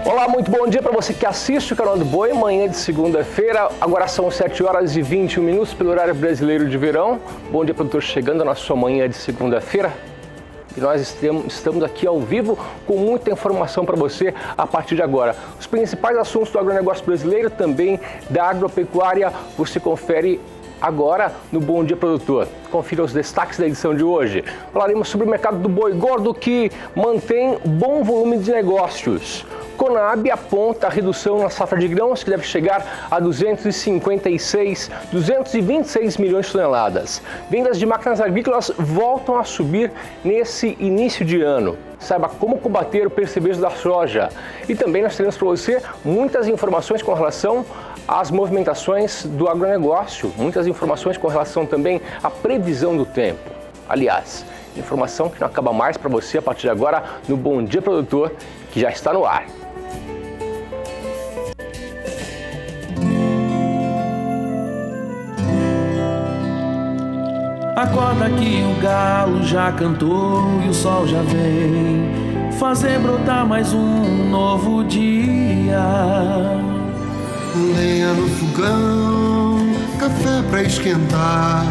Olá, muito bom dia para você que assiste o canal do Boi, manhã de segunda-feira, agora são 7 horas e 21 minutos pelo horário brasileiro de verão. Bom dia, produtor, chegando na sua manhã de segunda-feira. E nós estamos aqui ao vivo com muita informação para você a partir de agora. Os principais assuntos do agronegócio brasileiro, também da agropecuária, você confere agora no Bom Dia Produtor. Confira os destaques da edição de hoje. Falaremos sobre o mercado do boi gordo que mantém bom volume de negócios. Conab aponta a redução na safra de grãos, que deve chegar a 226 milhões de toneladas. Vendas de máquinas agrícolas voltam a subir nesse início de ano. Saiba como combater o percevejo da soja. E também nós teremos para você muitas informações com relação às movimentações do agronegócio, muitas informações com relação também à previsão do tempo. Aliás, informação que não acaba mais para você a partir de agora no Bom Dia Produtor, que já está no ar. Acorda que o galo já cantou e o sol já vem fazer brotar mais um novo dia. Lenha no fogão, café pra esquentar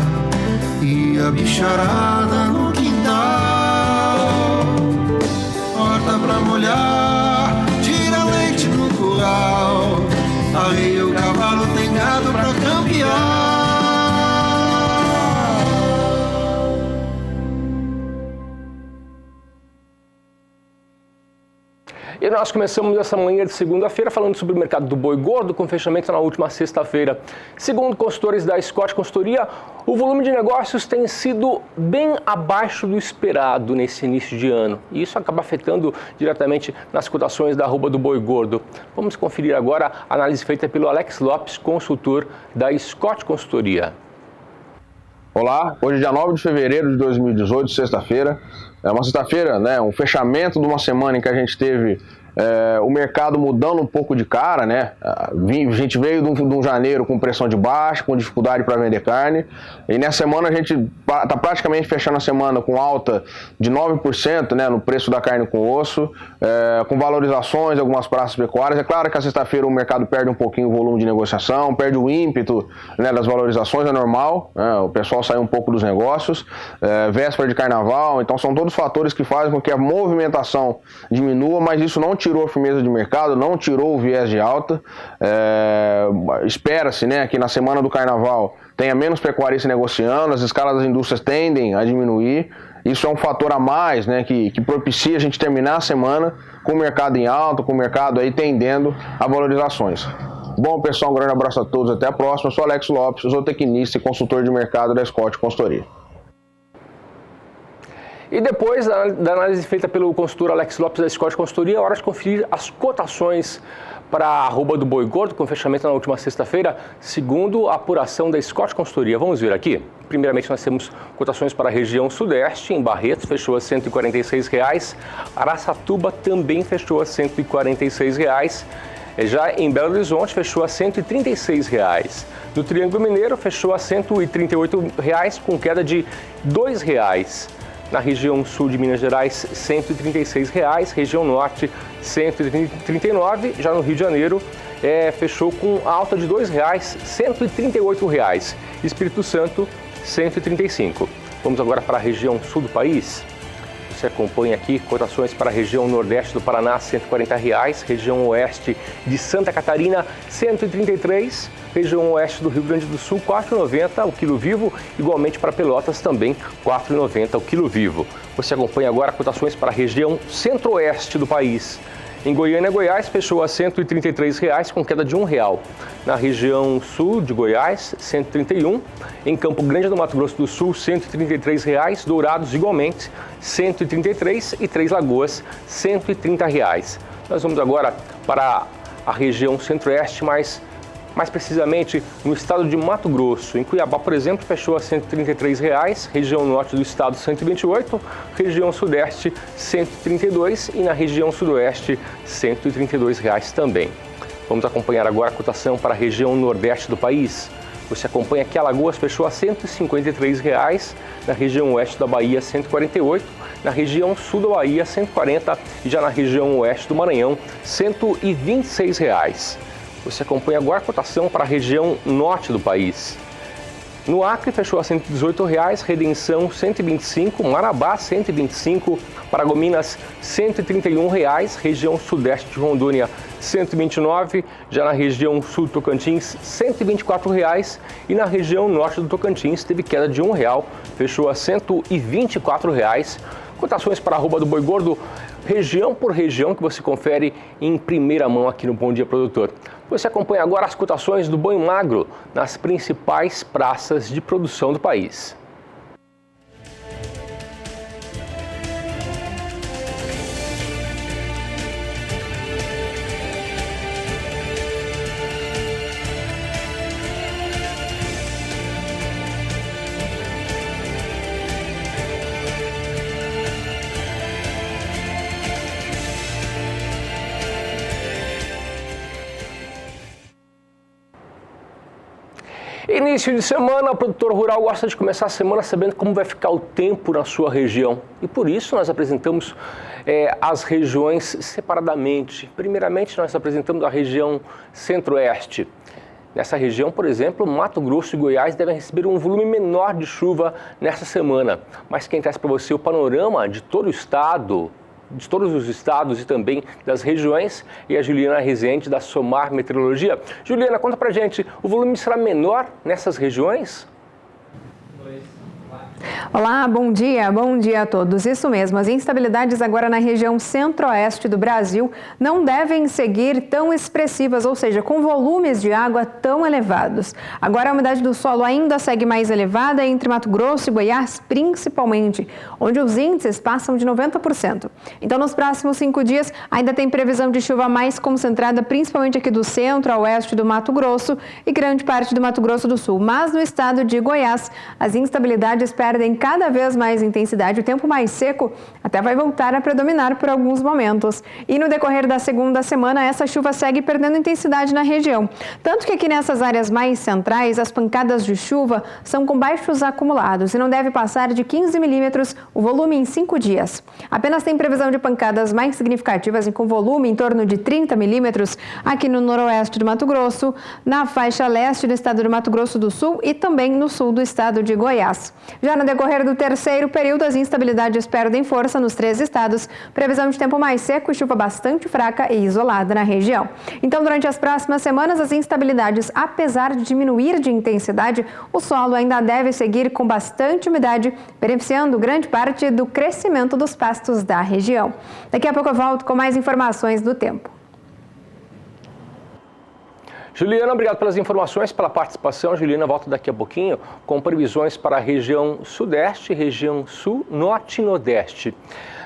e a bicharada no quintal. Horta pra molhar, tira leite no curral, arreia o cavalo, tem gado pra campear. E nós começamos essa manhã de segunda-feira falando sobre o mercado do boi gordo, com fechamento na última sexta-feira. Segundo consultores da Scott Consultoria, o volume de negócios tem sido bem abaixo do esperado nesse início de ano. E isso acaba afetando diretamente nas cotações da arroba do boi gordo. Vamos conferir agora a análise feita pelo Alex Lopes, consultor da Scott Consultoria. Olá, hoje é dia 9 de fevereiro de 2018, sexta-feira. É uma sexta-feira, né, um fechamento de uma semana em que a gente teve o mercado mudando um pouco de cara, né? A gente veio de um janeiro com pressão de baixa, com dificuldade para vender carne, e nessa semana a gente está praticamente fechando a semana com alta de 9%, né, no preço da carne com osso, com valorizações em algumas praças pecuárias. É claro que a sexta-feira o mercado perde um pouquinho o volume de negociação, perde o ímpeto, né, das valorizações, é normal, né? O pessoal sai um pouco dos negócios, véspera de carnaval, então são todos fatores que fazem com que a movimentação diminua, mas isso não tirou a firmeza de mercado, não tirou o viés de alta. Espera-se, né, que na semana do carnaval tenha menos pecuarista negociando, as escalas das indústrias tendem a diminuir. Isso é um fator a mais, né, que propicia a gente terminar a semana com o mercado em alta, com o mercado aí tendendo a valorizações. Bom, pessoal, um grande abraço a todos, até a próxima. Eu sou Alex Lopes, zootecnista e consultor de mercado da Scott Consultoria. E depois da análise feita pelo consultor Alex Lopes da Scott Consultoria, é hora de conferir as cotações para a arroba do boi gordo, com fechamento na última sexta-feira, segundo a apuração da Scott Consultoria. Vamos ver aqui. Primeiramente, nós temos cotações para a região sudeste. Em Barretos, fechou a R$ 146,00. Araçatuba também fechou a R$ 146,00. Já em Belo Horizonte, fechou a R$ 136,00. No Triângulo Mineiro, fechou a R$ 138,00, com queda de R$ 2,00. Na região sul de Minas Gerais, R$ 136,00, região norte, R$ 139,00, já no Rio de Janeiro, fechou com alta de R$ 2,00, R$ 138,00, Espírito Santo, R$ 135,00. Vamos agora para a região sul do país. Você acompanha aqui cotações para a região nordeste do Paraná, R$ 140,00, região oeste de Santa Catarina, R$ 133,00, região oeste do Rio Grande do Sul, R$ 4,90 o quilo vivo, igualmente para Pelotas também, R$ 4,90 o quilo vivo. Você acompanha agora cotações para a região centro-oeste do país. Em Goiânia, Goiás, fechou a R$ 133,00, com queda de R$ 1,00. Na região sul de Goiás, R$ 131,00. Em Campo Grande do Mato Grosso do Sul, R$ 133,00. Dourados, igualmente, R$ 133,00. E Três Lagoas, R$ 130,00. Nós vamos agora para a região centro-oeste, mais precisamente no estado de Mato Grosso. Em Cuiabá, por exemplo, fechou a R$ 133,00, região norte do estado R$ 128,00, região sudeste R$ 132,00 e na região sudoeste R$ 132,00 também. Vamos acompanhar agora a cotação para a região nordeste do país. Você acompanha que Alagoas fechou a R$ 153, na região oeste da Bahia, 148, na região sul da Bahia, 140 e já na região oeste do Maranhão, R$ 126. Você acompanha agora a cotação para a região norte do país. No Acre fechou a R$ 118, Redenção 125, Marabá 125, Paragominas R$ 131, região sudeste de Rondônia 129, já na região sul do Tocantins R$ 124 e na região norte do Tocantins teve queda de R$ 1, fechou a R$ 124. Cotações para a arroba do boi gordo, região por região, que você confere em primeira mão aqui no Bom Dia Produtor. Você acompanha agora as cotações do boi magro nas principais praças de produção do país. Início de semana, o produtor rural gosta de começar a semana sabendo como vai ficar o tempo na sua região. E por isso nós apresentamos as regiões separadamente. Primeiramente, nós apresentamos a região centro-oeste. Nessa região, por exemplo, Mato Grosso e Goiás devem receber um volume menor de chuva nessa semana. Mas quem traz para você o panorama de todo o estado, de todos os estados e também das regiões, e a Juliana Rezende, da Somar Meteorologia. Juliana, conta pra gente, o volume será menor nessas regiões? Olá, bom dia a todos. Isso mesmo, as instabilidades agora na região centro-oeste do Brasil não devem seguir tão expressivas, ou seja, com volumes de água tão elevados. Agora a umidade do solo ainda segue mais elevada entre Mato Grosso e Goiás, principalmente, onde os índices passam de 90%. Então, nos próximos 5 dias, ainda tem previsão de chuva mais concentrada, principalmente aqui do centro a oeste do Mato Grosso e grande parte do Mato Grosso do Sul. Mas no estado de Goiás, as instabilidades perdem cada vez mais intensidade, o tempo mais seco até vai voltar a predominar por alguns momentos. E no decorrer da segunda semana, essa chuva segue perdendo intensidade na região. Tanto que aqui nessas áreas mais centrais, as pancadas de chuva são com baixos acumulados e não deve passar de 15 milímetros o volume em 5 dias. Apenas tem previsão de pancadas mais significativas e com volume em torno de 30 milímetros aqui no noroeste do Mato Grosso, na faixa leste do estado do Mato Grosso do Sul e também no sul do estado de Goiás. Já no decorrer do terceiro período, as instabilidades perdem força nos 3 estados. Previsão de tempo mais seco e chuva bastante fraca e isolada na região. Então, durante as próximas semanas, as instabilidades, apesar de diminuir de intensidade, o solo ainda deve seguir com bastante umidade, beneficiando grande parte do crescimento dos pastos da região. Daqui a pouco eu volto com mais informações do tempo. Juliana, obrigado pelas informações, pela participação. Juliana volta daqui a pouquinho com previsões para a região sudeste, região sul, norte e nordeste.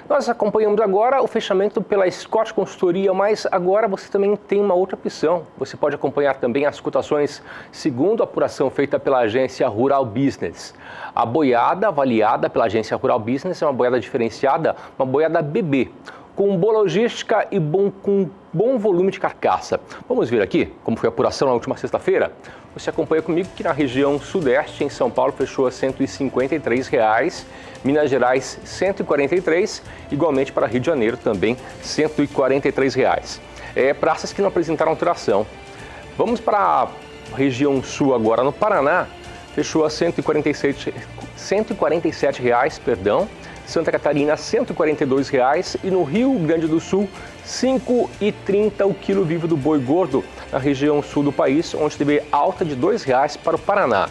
Nós acompanhamos agora o fechamento pela Scott Consultoria, mas agora você também tem uma outra opção. Você pode acompanhar também as cotações segundo a apuração feita pela agência Rural Business. A boiada avaliada pela agência Rural Business é uma boiada diferenciada, uma boiada BB, com boa logística e com bom volume de carcaça. Vamos ver aqui como foi a apuração na última sexta-feira? Você acompanha comigo que na região sudeste, em São Paulo, fechou a R$ 153, Minas Gerais R$ 143, igualmente para Rio de Janeiro também R$ 143. Praças que não apresentaram alteração. Vamos para a região sul agora, no Paraná, fechou a R$ 147, Santa Catarina R$ 142 e no Rio Grande do Sul R$ 5,30 o quilo vivo do boi gordo na região sul do país, onde teve alta de R$ 2,00 para o Paraná.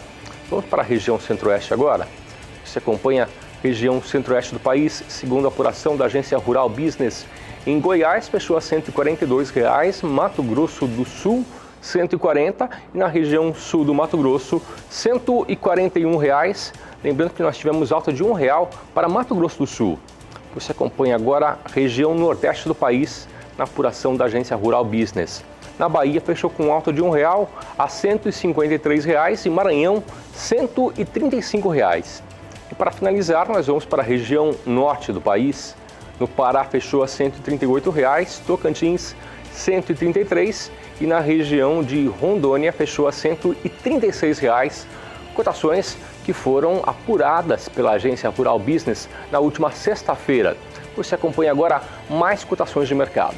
Vamos para a região centro-oeste agora. Você acompanha a região centro-oeste do país, segundo a apuração da agência Rural Business. Em Goiás fechou a R$ 142, Mato Grosso do Sul R$ 140 e na região sul do Mato Grosso R$ 141. Lembrando que nós tivemos alta de R$ 1,00 para Mato Grosso do Sul. Você acompanha agora a região nordeste do país na apuração da agência Rural Business. Na Bahia fechou com alta de R$ 1,00 a R$ 153 e Maranhão R$ 135. E para finalizar, nós vamos para a região norte do país. No Pará fechou a R$ 138, Tocantins R$ 133 e na região de Rondônia fechou a R$ 136, cotações que foram apuradas pela agência Rural Business na última sexta-feira. Você acompanha agora mais cotações de mercado.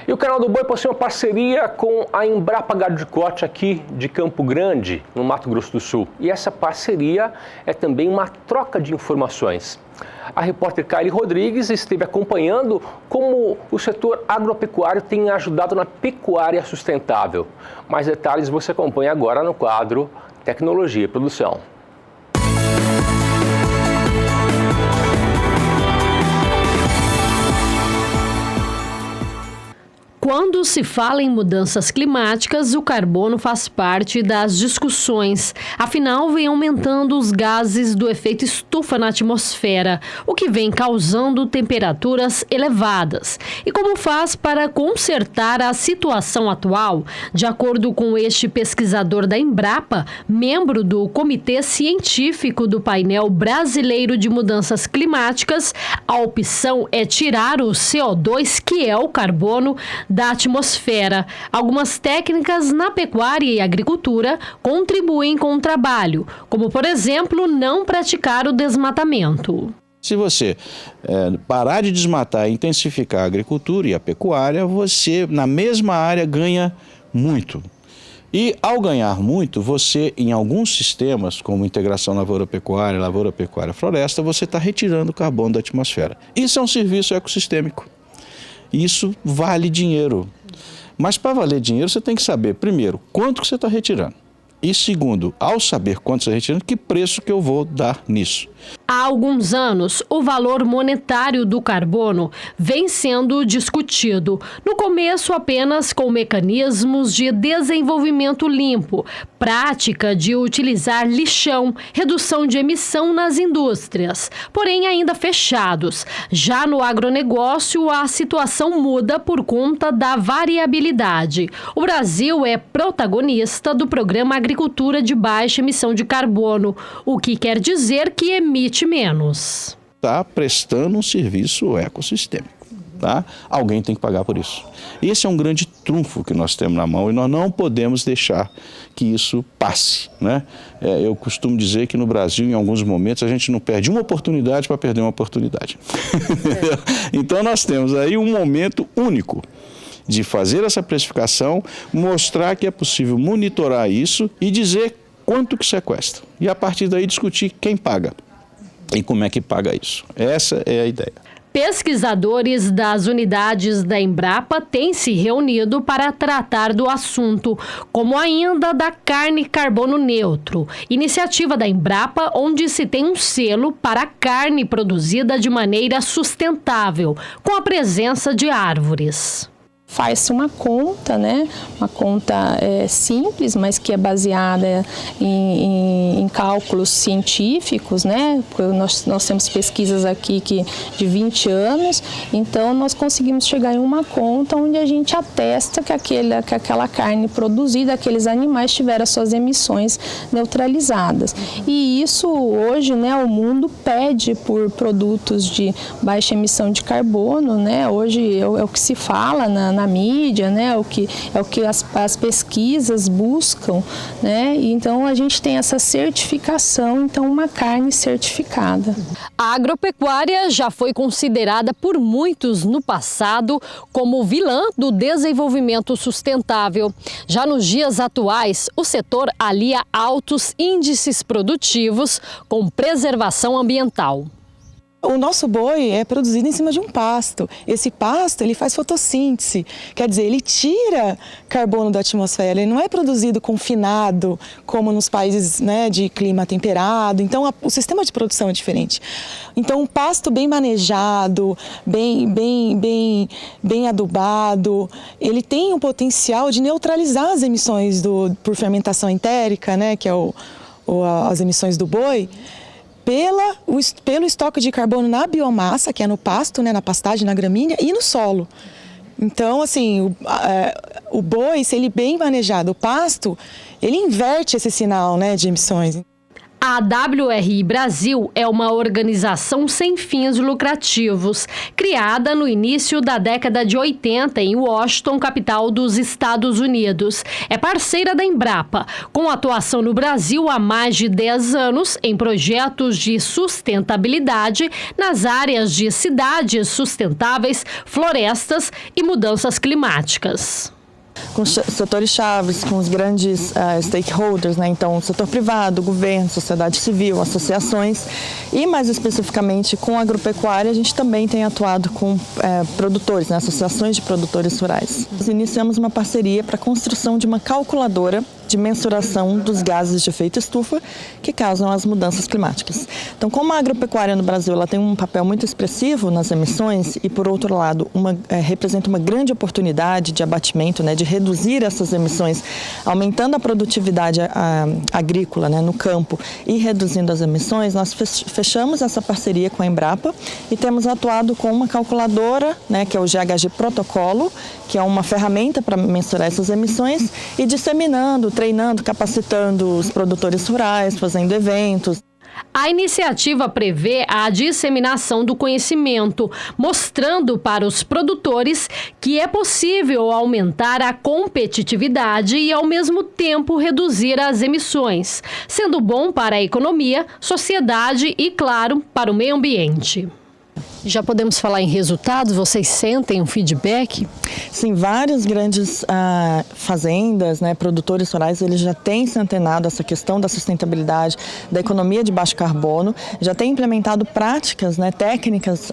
E o canal do Boi possui uma parceria com a Embrapa Gado de Corte aqui de Campo Grande, no Mato Grosso do Sul. E essa parceria é também uma troca de informações. A repórter Kairi Rodrigues esteve acompanhando como o setor agropecuário tem ajudado na pecuária sustentável. Mais detalhes você acompanha agora no quadro Tecnologia e Produção. Quando se fala em mudanças climáticas, o carbono faz parte das discussões. Afinal, vem aumentando os gases do efeito estufa na atmosfera, o que vem causando temperaturas elevadas. E como faz para consertar a situação atual? De acordo com este pesquisador da Embrapa, membro do Comitê Científico do Painel Brasileiro de Mudanças Climáticas, a opção é tirar o CO2, que é o carbono, da atmosfera. Algumas técnicas na pecuária e agricultura contribuem com o trabalho, como, por exemplo, não praticar o desmatamento. Se você parar de desmatar e intensificar a agricultura e a pecuária, você, na mesma área, ganha muito. E, ao ganhar muito, você, em alguns sistemas, como integração lavoura-pecuária-floresta, você está retirando o carbono da atmosfera. Isso é um serviço ecossistêmico. Isso vale dinheiro. Mas para valer dinheiro, você tem que saber, primeiro, quanto que você está retirando. E segundo, ao saber quanto você está retirando, que preço que eu vou dar nisso. Há alguns anos, o valor monetário do carbono vem sendo discutido. No começo, apenas com mecanismos de desenvolvimento limpo, prática de utilizar lixão, redução de emissão nas indústrias, porém ainda fechados. Já no agronegócio, a situação muda por conta da variabilidade. O Brasil é protagonista do programa Agricultura de Baixa Emissão de Carbono, o que quer dizer que emite menos. Está prestando um serviço ecossistêmico. Tá? Alguém tem que pagar por isso. Esse é um grande trunfo que nós temos na mão e nós não podemos deixar que isso passe, né? Eu costumo dizer que no Brasil, em alguns momentos, a gente não perde uma oportunidade para perder uma oportunidade. Então nós temos aí um momento único de fazer essa precificação, mostrar que é possível monitorar isso e dizer quanto que sequestra. E a partir daí discutir quem paga e como é que paga isso. Essa é a ideia. Pesquisadores das unidades da Embrapa têm se reunido para tratar do assunto, como ainda da carne carbono neutro, iniciativa da Embrapa onde se tem um selo para a carne produzida de maneira sustentável, com a presença de árvores. Faz-se uma conta, né? Uma conta simples, mas que é baseada em cálculos científicos, né? Porque nós temos pesquisas aqui de 20 anos, então nós conseguimos chegar em uma conta onde a gente atesta que aquela carne produzida, aqueles animais tiveram as suas emissões neutralizadas. E isso hoje, né, o mundo pede por produtos de baixa emissão de carbono, né? Hoje é o que se fala na mídia, né? É o que as pesquisas buscam, né? E então a gente tem essa certificação, então uma carne certificada. A agropecuária já foi considerada por muitos no passado como vilã do desenvolvimento sustentável. Já nos dias atuais, o setor alia altos índices produtivos com preservação ambiental. O nosso boi é produzido em cima de um pasto. Esse pasto, ele faz fotossíntese, quer dizer, ele tira carbono da atmosfera, ele não é produzido confinado, como nos países, né, de clima temperado. Então, o sistema de produção é diferente. Então, um pasto bem manejado, bem adubado, ele tem o potencial de neutralizar as emissões por fermentação entérica, né, que é as emissões do boi, pelo estoque de carbono na biomassa, que é no pasto, né, na pastagem, na gramínea, e no solo. Então, assim, o boi, se ele bem manejado, o pasto, ele inverte esse sinal, né, de emissões. A WRI Brasil é uma organização sem fins lucrativos, criada no início da década de 80 em Washington, capital dos Estados Unidos. É parceira da Embrapa, com atuação no Brasil há mais de 10 anos em projetos de sustentabilidade nas áreas de cidades sustentáveis, florestas e mudanças climáticas. Com os setores chaves, com os grandes stakeholders, né? Então, o setor privado, governo, sociedade civil, associações e, mais especificamente, com a agropecuária, a gente também tem atuado com produtores, né? Associações de produtores rurais. Nós iniciamos uma parceria para a construção de uma calculadora de mensuração dos gases de efeito estufa que causam as mudanças climáticas. Então, como a agropecuária no Brasil ela tem um papel muito expressivo nas emissões e, por outro lado, representa uma grande oportunidade de abatimento, né, de reduzir essas emissões, aumentando a produtividade agrícola, né, no campo e reduzindo as emissões, nós fechamos essa parceria com a Embrapa e temos atuado com uma calculadora, né, que é o GHG Protocolo, que é uma ferramenta para mensurar essas emissões e disseminando, treinando, capacitando os produtores rurais, fazendo eventos. A iniciativa prevê a disseminação do conhecimento, mostrando para os produtores que é possível aumentar a competitividade e, ao mesmo tempo, reduzir as emissões, sendo bom para a economia, sociedade e, claro, para o meio ambiente. Já podemos falar em resultados? Vocês sentem um feedback? Sim, várias grandes fazendas, né, produtores rurais, eles já têm se antenado essa questão da sustentabilidade, da economia de baixo carbono, já têm implementado práticas, né, técnicas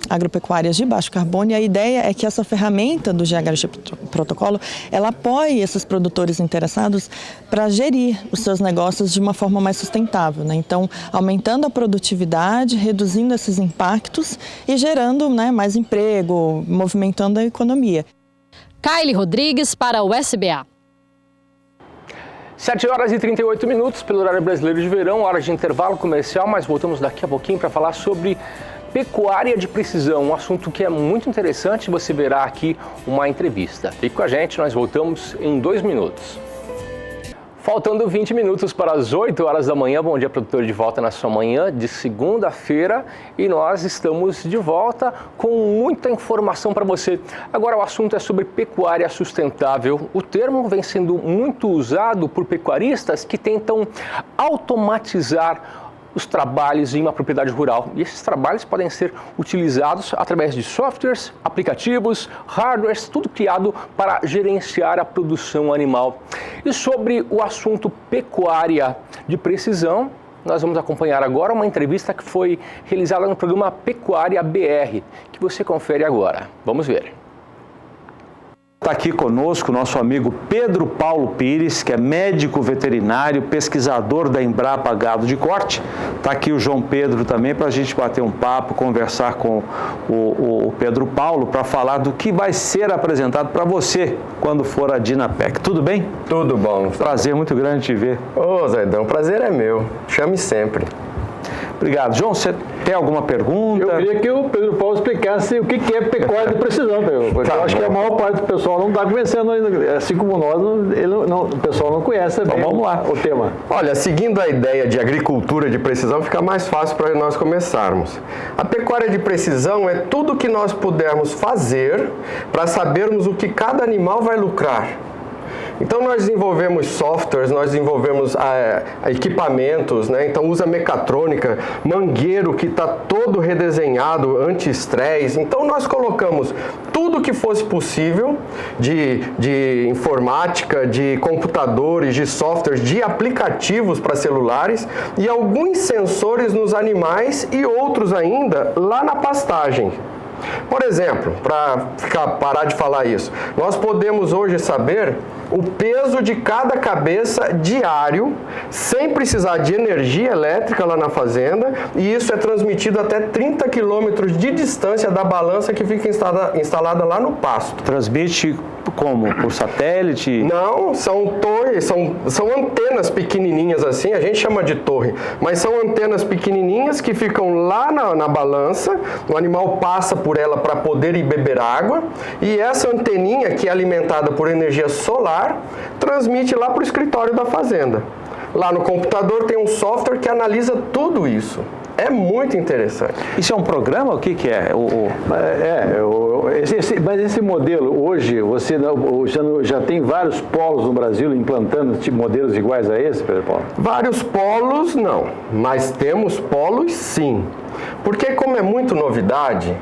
agropecuárias de baixo carbono, e a ideia é que essa ferramenta do GHG Protocolo, ela apoie esses produtores interessados para gerir os seus negócios de uma forma mais sustentável, né? Então, aumentando a produtividade, reduzindo esses impactos e gerando, né, mais emprego, movimentando a economia. Kylie Rodrigues para o SBA. 7h38 pelo horário brasileiro de verão, hora de intervalo comercial, mas voltamos daqui a pouquinho para falar sobre pecuária de precisão, um assunto que é muito interessante, você verá aqui uma entrevista. Fique com a gente, nós voltamos em 2 minutos. Faltando 20 minutos para as 8 horas da manhã, bom dia, produtor, de volta na sua manhã de segunda-feira e nós estamos de volta com muita informação para você. Agora o assunto é sobre pecuária sustentável. O termo vem sendo muito usado por pecuaristas que tentam automatizar os trabalhos em uma propriedade rural. E esses trabalhos podem ser utilizados através de softwares, aplicativos, hardwares, tudo criado para gerenciar a produção animal. E sobre o assunto pecuária de precisão, nós vamos acompanhar agora uma entrevista que foi realizada no programa Pecuária BR, que você confere agora. Vamos ver. Está aqui conosco o nosso amigo Pedro Paulo Pires, que é médico veterinário, pesquisador da Embrapa Gado de Corte. Está aqui o João Pedro também para a gente bater um papo, conversar com o Pedro Paulo para falar do que vai ser apresentado para você quando for a Dinapec. Tudo bem? Tudo bom. Prazer muito grande te ver. Ô, Zaidão, o prazer é meu. Chame sempre. Obrigado. João, você tem alguma pergunta? Eu queria que o Pedro Paulo explicasse o que é pecuária de precisão. Eu acho que a maior parte do pessoal não está conhecendo ainda, assim como nós, o pessoal não conhece bem vamos lá. O tema. Olha, seguindo a ideia de agricultura de precisão, fica mais fácil para nós começarmos. A pecuária de precisão é tudo que nós pudermos fazer para sabermos o que cada animal vai lucrar. Então nós desenvolvemos softwares, nós desenvolvemos equipamentos, né? Então usa mecatrônica, mangueiro que está todo redesenhado, anti-estresse. Então nós colocamos tudo que fosse possível de informática, de computadores, de softwares, de aplicativos para celulares e alguns sensores nos animais e outros ainda lá na pastagem. Por exemplo, para parar de falar isso, nós podemos hoje saber o peso de cada cabeça diário, sem precisar de energia elétrica lá na fazenda, e isso é transmitido até 30 quilômetros de distância da balança que fica instalada lá no pasto. Transmite como? Por satélite? Não, são torres, são antenas pequenininhas assim, a gente chama de torre, mas são antenas pequenininhas que ficam lá na balança, o animal passa por ela para poder ir beber água, e essa anteninha, que é alimentada por energia solar, transmite lá para o escritório da fazenda. Lá no computador tem um software que analisa tudo isso. É muito interessante. Isso é um programa? O que é? Mas esse modelo, hoje, você já tem vários polos no Brasil implantando modelos iguais a esse, Pedro Paulo? Vários polos, não. Mas temos polos, sim. Porque como é muito novidade,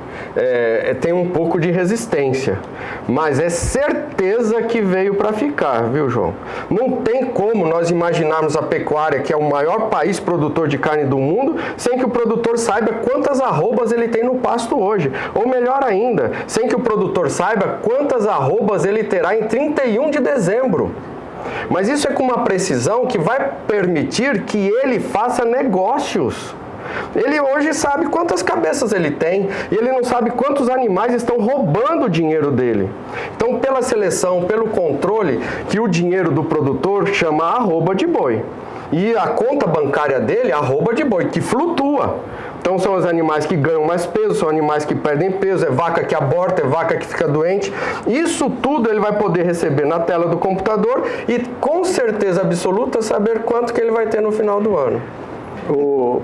tem um pouco de resistência. Mas é certeza que veio para ficar, viu, João? Não tem como nós imaginarmos a pecuária, que é o maior país produtor de carne do mundo, sem que o produtor saiba quantas arrobas ele tem no pasto hoje. Ou melhor ainda, sem que o produtor saiba quantas arrobas ele terá em 31 de dezembro. Mas isso é com uma precisão que vai permitir que ele faça negócios. Ele hoje sabe quantas cabeças ele tem e ele não sabe quantos animais estão roubando o dinheiro dele. Então, pela seleção, pelo controle, que o dinheiro do produtor chama arroba de boi. E a conta bancária dele é arroba de boi, que flutua. Então são os animais que ganham mais peso, são animais que perdem peso, é vaca que aborta, é vaca que fica doente. Isso tudo ele vai poder receber na tela do computador e com certeza absoluta saber quanto que ele vai ter no final do ano.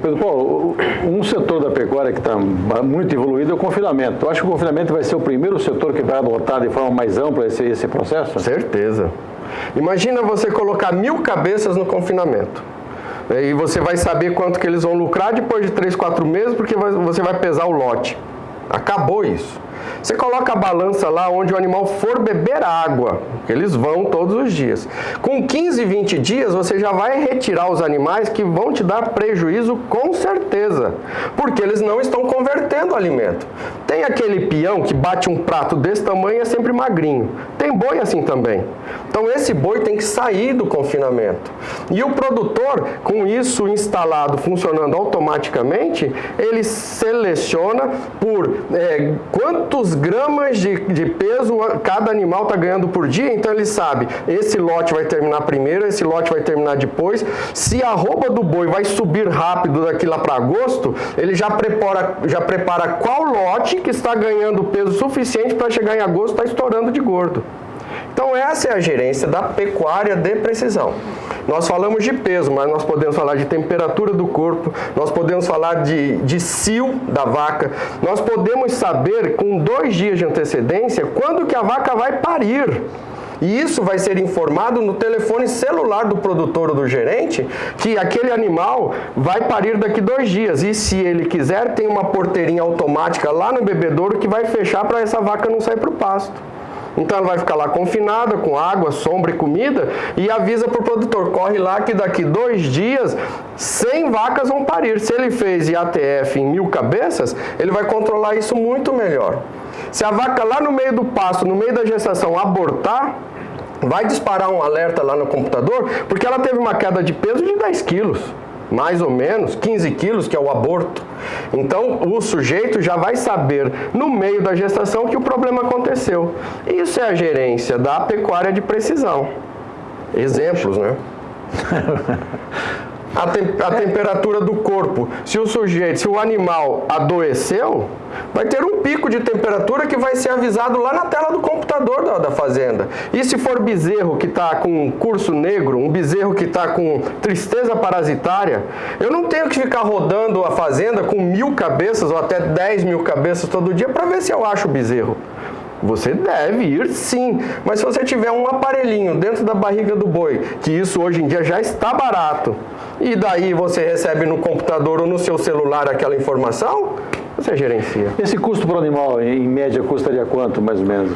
Pedro Paulo, um setor da pecuária que está muito evoluído é o confinamento. Eu acho que o confinamento vai ser o primeiro setor que vai adotar de forma mais ampla esse processo? Certeza. Imagina você colocar 1000 cabeças no confinamento. E você vai saber quanto que eles vão lucrar depois de 3, 4 meses, porque você vai pesar o lote. Acabou isso. Você coloca a balança lá onde o animal for beber água, que eles vão todos os dias. Com 15, 20 dias, você já vai retirar os animais que vão te dar prejuízo com certeza, porque eles não estão convertendo o alimento. Tem aquele peão que bate um prato desse tamanho e é sempre magrinho. Tem boi assim também. Então esse boi tem que sair do confinamento. E o produtor, com isso instalado, funcionando automaticamente, ele seleciona por quantos gramas de peso cada animal está ganhando por dia. Então ele sabe, esse lote vai terminar primeiro, esse lote vai terminar depois. Se a arroba do boi vai subir rápido daqui lá para agosto, ele já prepara qual lote que está ganhando peso suficiente para chegar em agosto está estourando de gordo. Então essa é a gerência da pecuária de precisão. Nós falamos de peso, mas nós podemos falar de temperatura do corpo, nós podemos falar de cio da vaca, nós podemos saber com 2 dias de antecedência quando que a vaca vai parir. E isso vai ser informado no telefone celular do produtor ou do gerente, que aquele animal vai parir daqui 2 dias. E se ele quiser, tem uma porteirinha automática lá no bebedouro que vai fechar para essa vaca não sair para o pasto. Então ela vai ficar lá confinada, com água, sombra e comida, e avisa para o produtor, corre lá que daqui 2 dias 100 vacas vão parir. Se ele fez IATF em 1000 cabeças, ele vai controlar isso muito melhor. Se a vaca lá no meio do pasto, no meio da gestação, abortar, vai disparar um alerta lá no computador, porque ela teve uma queda de peso de 10 quilos. Mais ou menos, 15 quilos, que é o aborto. Então, o sujeito já vai saber, no meio da gestação, que o problema aconteceu. Isso é a gerência da pecuária de precisão. Exemplos, né? A temperatura do corpo. Se o animal adoeceu, vai ter um pico de temperatura que vai ser avisado lá na tela do computador da fazenda. E se for bezerro que está com curso negro, um bezerro que está com tristeza parasitária, eu não tenho que ficar rodando a fazenda com 1000 cabeças ou até 10.000 cabeças todo dia para ver se eu acho o bezerro. Você deve ir sim, mas se você tiver um aparelhinho dentro da barriga do boi, que isso hoje em dia já está barato, e daí você recebe no computador ou no seu celular aquela informação, você gerencia. Esse custo por animal, em média, custaria quanto, mais ou menos?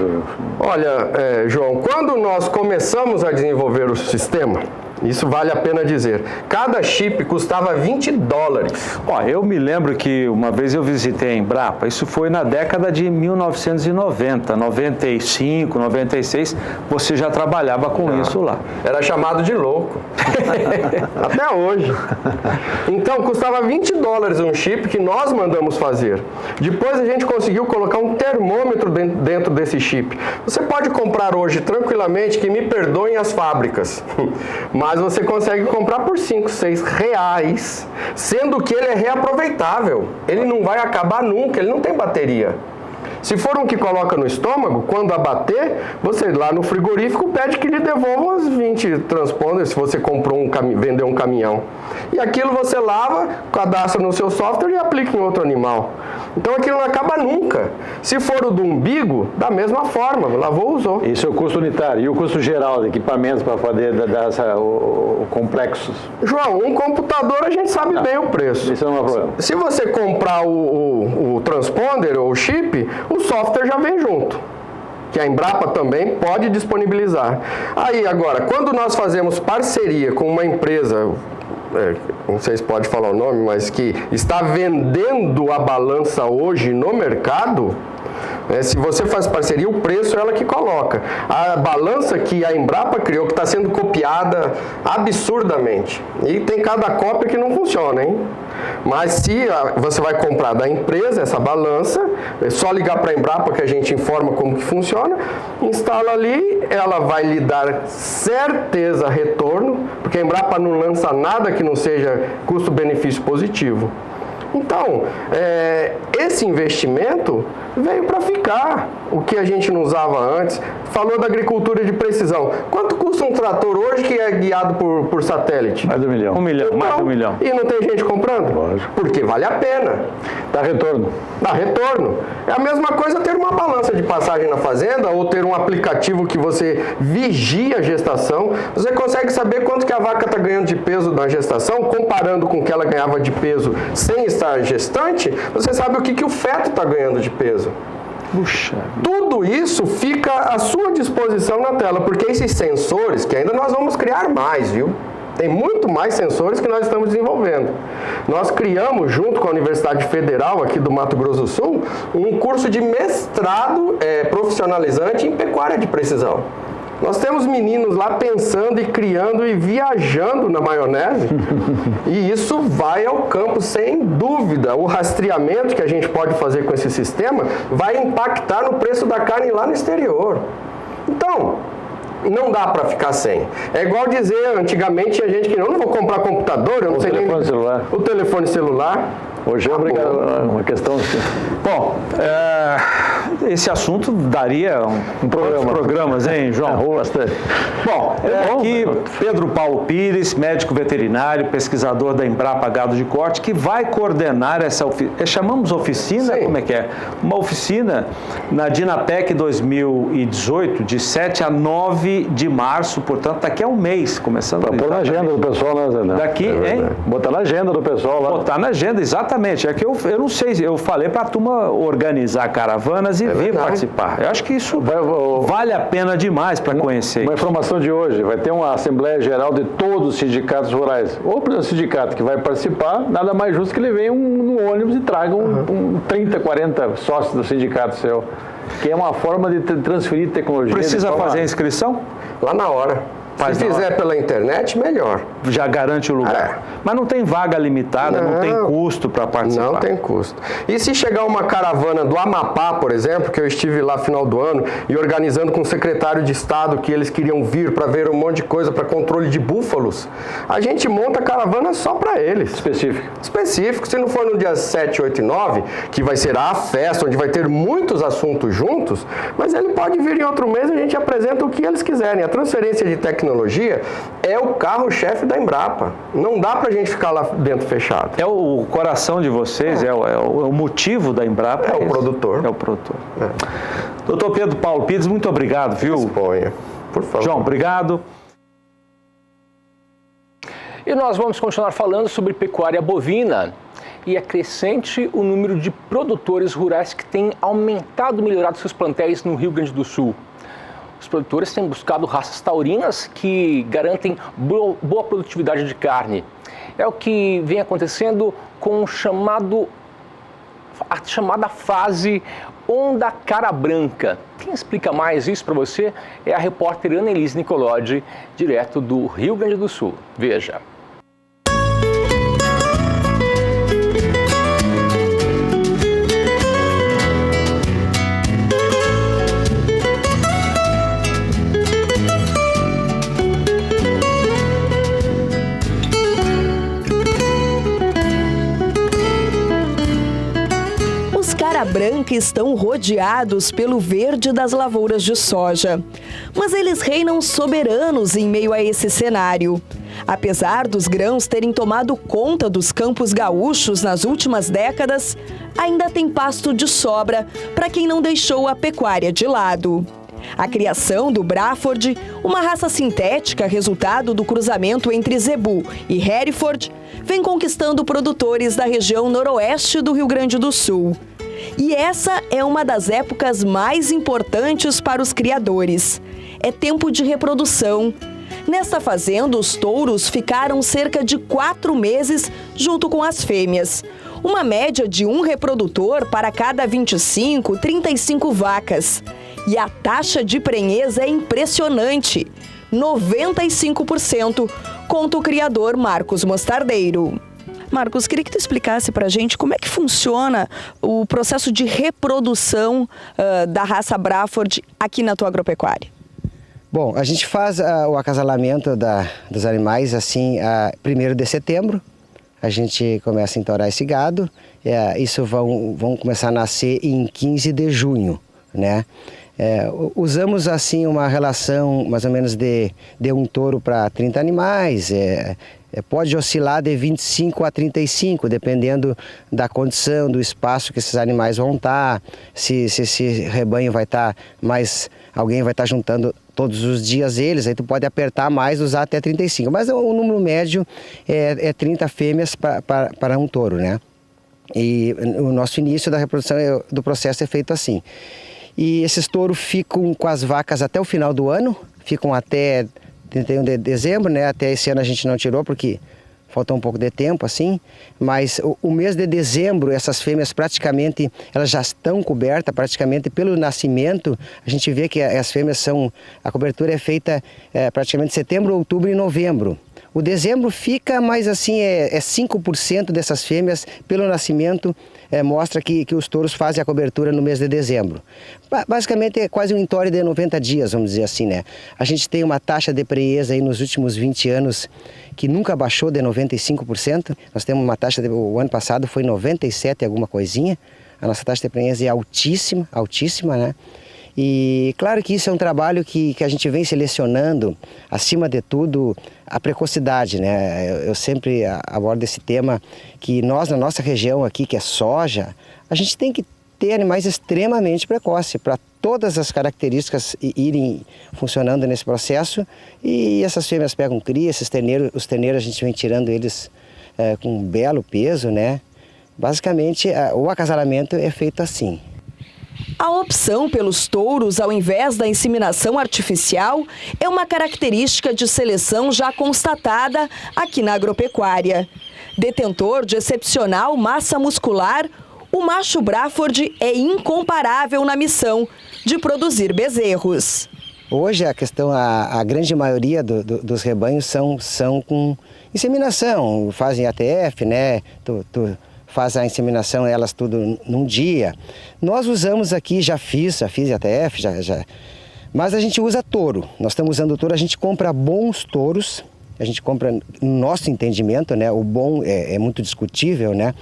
Olha, João, quando nós começamos a desenvolver o sistema, isso vale a pena dizer, cada chip custava $20. Ó, eu me lembro que uma vez eu visitei a Embrapa, isso foi na década de 1990, 95, 96, você já trabalhava com isso lá. Era chamado de louco. Até hoje. Então, custava $20 um chip que nós mandamos fazer. Depois a gente conseguiu colocar um termômetro dentro desse chip. Você pode comprar hoje tranquilamente, que me perdoem as fábricas, mas você consegue comprar por R$5, R$6, sendo que ele é reaproveitável. Ele não vai acabar nunca, ele não tem bateria. Se for um que coloca no estômago, quando abater, você lá no frigorífico pede que lhe devolvam os 20 transponders se você comprou vendeu um caminhão. E aquilo você lava, cadastra no seu software e aplica em outro animal. Então aquilo não acaba nunca. Se for o do umbigo, da mesma forma, lavou, usou. Isso é o custo unitário. E o custo geral de equipamentos para fazer complexos? João, um computador a gente sabe bem o preço. Isso não é problema. Se você comprar o transponder ou o chip, o software já vem junto, que a Embrapa também pode disponibilizar. Aí agora, quando nós fazemos parceria com uma empresa, não sei se pode falar o nome, mas que está vendendo a balança hoje no mercado, se você faz parceria, o preço é ela que coloca. A balança que a Embrapa criou, que está sendo copiada absurdamente. E tem cada cópia que não funciona, hein? Mas se você vai comprar da empresa essa balança, é só ligar para a Embrapa que a gente informa como que funciona, instala ali, ela vai lhe dar certeza retorno, porque a Embrapa não lança nada que não seja custo-benefício positivo. Então, esse investimento veio para ficar. O que a gente não usava antes. Falou da agricultura de precisão. Quanto custa um trator hoje que é guiado por satélite? Mais de 1 milhão. 1 milhão, Então, mais de 1 milhão. E não tem gente comprando? Lógico. Porque vale a pena. Dá retorno. Dá retorno. É a mesma coisa ter uma balança de passagem na fazenda ou ter um aplicativo que você vigia a gestação. Você consegue saber quanto que a vaca está ganhando de peso na gestação, comparando com o que ela ganhava de peso sem estar gestante, você sabe o que o feto está ganhando de peso. Puxa. Tudo isso fica à sua disposição na tela, porque esses sensores, que ainda nós vamos criar mais, viu? Tem muito mais sensores que nós estamos desenvolvendo. Nós criamos, junto com a Universidade Federal aqui do Mato Grosso do Sul, um curso de mestrado profissionalizante em pecuária de precisão. Nós temos meninos lá pensando e criando e viajando na maionese, e isso vai ao campo sem dúvida. O rastreamento que a gente pode fazer com esse sistema vai impactar no preço da carne lá no exterior. Então, não dá para ficar sem. É igual dizer, antigamente tinha gente que não vou comprar computador, eu não sei nem... O telefone celular. O telefone celular. Hoje é uma questão assim. Bom, esse assunto daria um programas, hein, João? Bastante. Bom, aqui Pedro Paulo Pires, médico veterinário, pesquisador da Embrapa Gado de Corte, que vai coordenar essa oficina. Chamamos oficina? Sim. Como é que é? Uma oficina na Dinapec 2018, de 7 a 9 de março, portanto, daqui a um mês, começando. Para pôr na agenda do pessoal, né? Daqui, hein? Botar na agenda do pessoal lá. Botar na agenda, exatamente. É que eu não sei, eu falei para a turma organizar caravanas e vir participar. Eu acho que isso vale a pena demais para conhecer. Uma informação de hoje, vai ter uma Assembleia Geral de todos os sindicatos rurais. Ou o sindicato que vai participar, nada mais justo que ele venha no ônibus e traga 30, 40 sócios do sindicato seu. Que é uma forma de transferir tecnologia. Precisa fazer a inscrição? Lá na hora. Se fizer pela internet, melhor. Já garante o lugar. Mas não tem vaga limitada, não tem custo para participar. Não tem custo. E se chegar uma caravana do Amapá, por exemplo, que eu estive lá no final do ano, e organizando com o secretário de Estado que eles queriam vir para ver um monte de coisa para controle de búfalos, a gente monta a caravana só para eles. Específico. Se não for no dia 7, 8 e 9, que vai ser a festa, onde vai ter muitos assuntos juntos, mas ele pode vir em outro mês e a gente apresenta o que eles quiserem. A transferência de tecnologia é o carro-chefe da Embrapa. Não dá pra gente ficar lá dentro fechado. É o coração de vocês, é o motivo da Embrapa. É o produtor. É o produtor. Doutor Pedro Paulo Pires, muito obrigado, viu? Disponha, por favor. João, obrigado. E nós vamos continuar falando sobre pecuária bovina. E é crescente o número de produtores rurais que têm aumentado e melhorado seus plantéis no Rio Grande do Sul. Os produtores têm buscado raças taurinas que garantem boa produtividade de carne. É o que vem acontecendo com a chamada fase Onda Cara Branca. Quem explica mais isso para você é a repórter Annelise Nicolodi, direto do Rio Grande do Sul. Veja. Branca estão rodeados pelo verde das lavouras de soja. Mas eles reinam soberanos em meio a esse cenário. Apesar dos grãos terem tomado conta dos campos gaúchos nas últimas décadas, ainda tem pasto de sobra para quem não deixou a pecuária de lado. A criação do Braford, uma raça sintética resultado do cruzamento entre Zebu e Hereford, vem conquistando produtores da região noroeste do Rio Grande do Sul. E essa é uma das épocas mais importantes para os criadores. É tempo de reprodução. Nessa fazenda, os touros ficaram cerca de 4 meses junto com as fêmeas. Uma média de um reprodutor para cada 25, 35 vacas. E a taxa de prenhez é impressionante, 95%, conta o criador Marcos Mostardeiro. Marcos, queria que tu explicasse para a gente como é que funciona o processo de reprodução da raça Braford aqui na tua agropecuária. Bom, a gente faz o acasalamento dos animais assim, 1º de setembro. A gente começa a entourar esse gado. Isso vão começar a nascer em 15 de junho, né? Usamos assim uma relação mais ou menos de um touro para 30 animais. Pode oscilar de 25 a 35, dependendo da condição, do espaço que esses animais vão estar, se esse rebanho vai estar mais, alguém vai estar juntando todos os dias eles, aí tu pode apertar mais, usar até 35. Mas o número médio é 30 fêmeas para um touro, né? E o nosso início da reprodução do processo é feito assim. E esses touros ficam com as vacas até o final do ano, ficam até 31 de dezembro, né? Até esse ano a gente não tirou porque faltou um pouco de tempo, assim. Mas o mês de dezembro, essas fêmeas praticamente, elas já estão cobertas, praticamente pelo nascimento. A gente vê que as fêmeas a cobertura é feita praticamente setembro, outubro e novembro. O dezembro fica, mas assim, 5% dessas fêmeas, pelo nascimento, mostra que os touros fazem a cobertura no mês de dezembro. Basicamente é quase um entore de 90 dias, vamos dizer assim, né? A gente tem uma taxa de prenhez aí nos últimos 20 anos que nunca baixou de 95%. Nós temos uma taxa, o ano passado foi 97 alguma coisinha. A nossa taxa de prenhez é altíssima, altíssima, né? E claro que isso é um trabalho que a gente vem selecionando, acima de tudo, a precocidade, né? Eu sempre abordo esse tema que nós, na nossa região aqui, que é soja, a gente tem que ter animais extremamente precoces para todas as características irem funcionando nesse processo. E essas fêmeas pegam cria, os terneiros a gente vem tirando eles com um belo peso, né? Basicamente, o acasalamento é feito assim. A opção pelos touros ao invés da inseminação artificial é uma característica de seleção já constatada aqui na agropecuária. Detentor de excepcional massa muscular, o macho Braford é incomparável na missão de produzir bezerros. Hoje a grande maioria dos rebanhos são com inseminação, fazem ATF, né? Faz a inseminação, elas tudo num dia. Nós usamos aqui, já fiz ATF, mas a gente usa touro. Nós estamos usando touro, a gente compra bons touros, a gente compra, no nosso entendimento, né? O bom é muito discutível, né?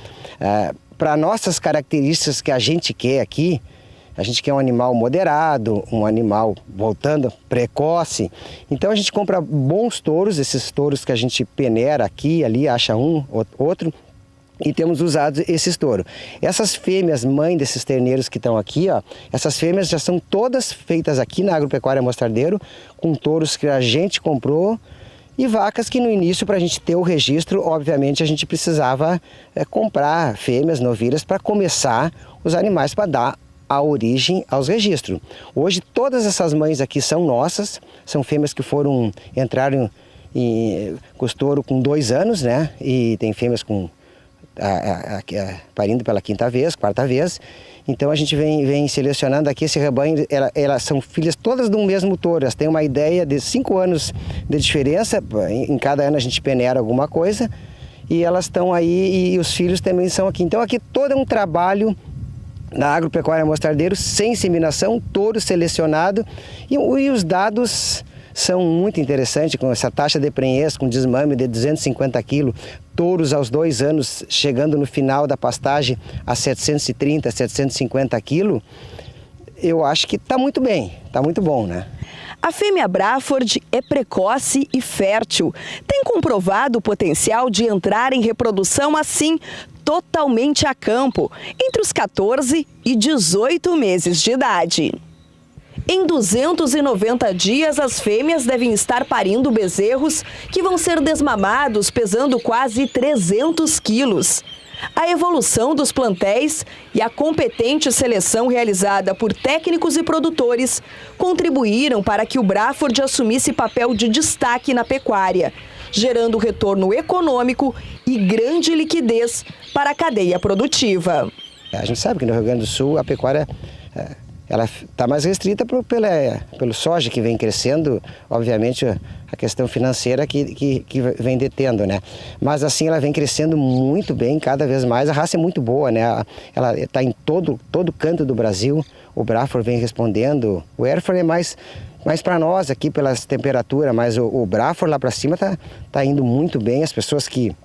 Para nossas características que a gente quer aqui, a gente quer um animal moderado, um animal, voltando, precoce. Então a gente compra bons touros, esses touros que a gente peneira aqui, ali, acha um, outro. e temos usado esses touros. Essas fêmeas, mãe desses terneiros que estão aqui, ó, essas fêmeas já são todas feitas aqui na Agropecuária Mostardeiro, com touros que a gente comprou e vacas que no início, para a gente ter o registro, obviamente a gente precisava comprar fêmeas, novilhas, para começar os animais, para dar a origem aos registros. Hoje todas essas mães aqui são nossas, são fêmeas que entraram com os touros com 2 anos, né? E tem fêmeas com parindo pela quarta vez. Então a gente vem selecionando aqui esse rebanho, elas são filhas todas do mesmo touro, elas têm uma ideia de 5 anos de diferença, em cada ano a gente peneira alguma coisa, e elas estão aí, e os filhos também são aqui. Então aqui todo é um trabalho na Agropecuária Mostardeiro, sem inseminação, touro selecionado, e os dados são muito interessantes, com essa taxa de prenhez, com desmame de 250 quilos, touros aos 2 anos chegando no final da pastagem a 730, 750 quilos. Eu acho que está muito bem, está muito bom, né? A fêmea Braford é precoce e fértil. Tem comprovado o potencial de entrar em reprodução assim, totalmente a campo, entre os 14 e 18 meses de idade. Em 290 dias, as fêmeas devem estar parindo bezerros que vão ser desmamados pesando quase 300 quilos. A evolução dos plantéis e a competente seleção realizada por técnicos e produtores contribuíram para que o Braford assumisse papel de destaque na pecuária, gerando retorno econômico e grande liquidez para a cadeia produtiva. A gente sabe que no Rio Grande do Sul a pecuária ela está mais restrita pelo soja que vem crescendo, obviamente a questão financeira que vem detendo, né? Mas assim ela vem crescendo muito bem, cada vez mais, a raça é muito boa, né? Ela está em todo canto do Brasil, o Braford vem respondendo, o Hereford é mais para nós aqui pelas temperaturas, mas o Braford lá para cima tá indo muito bem, as pessoas que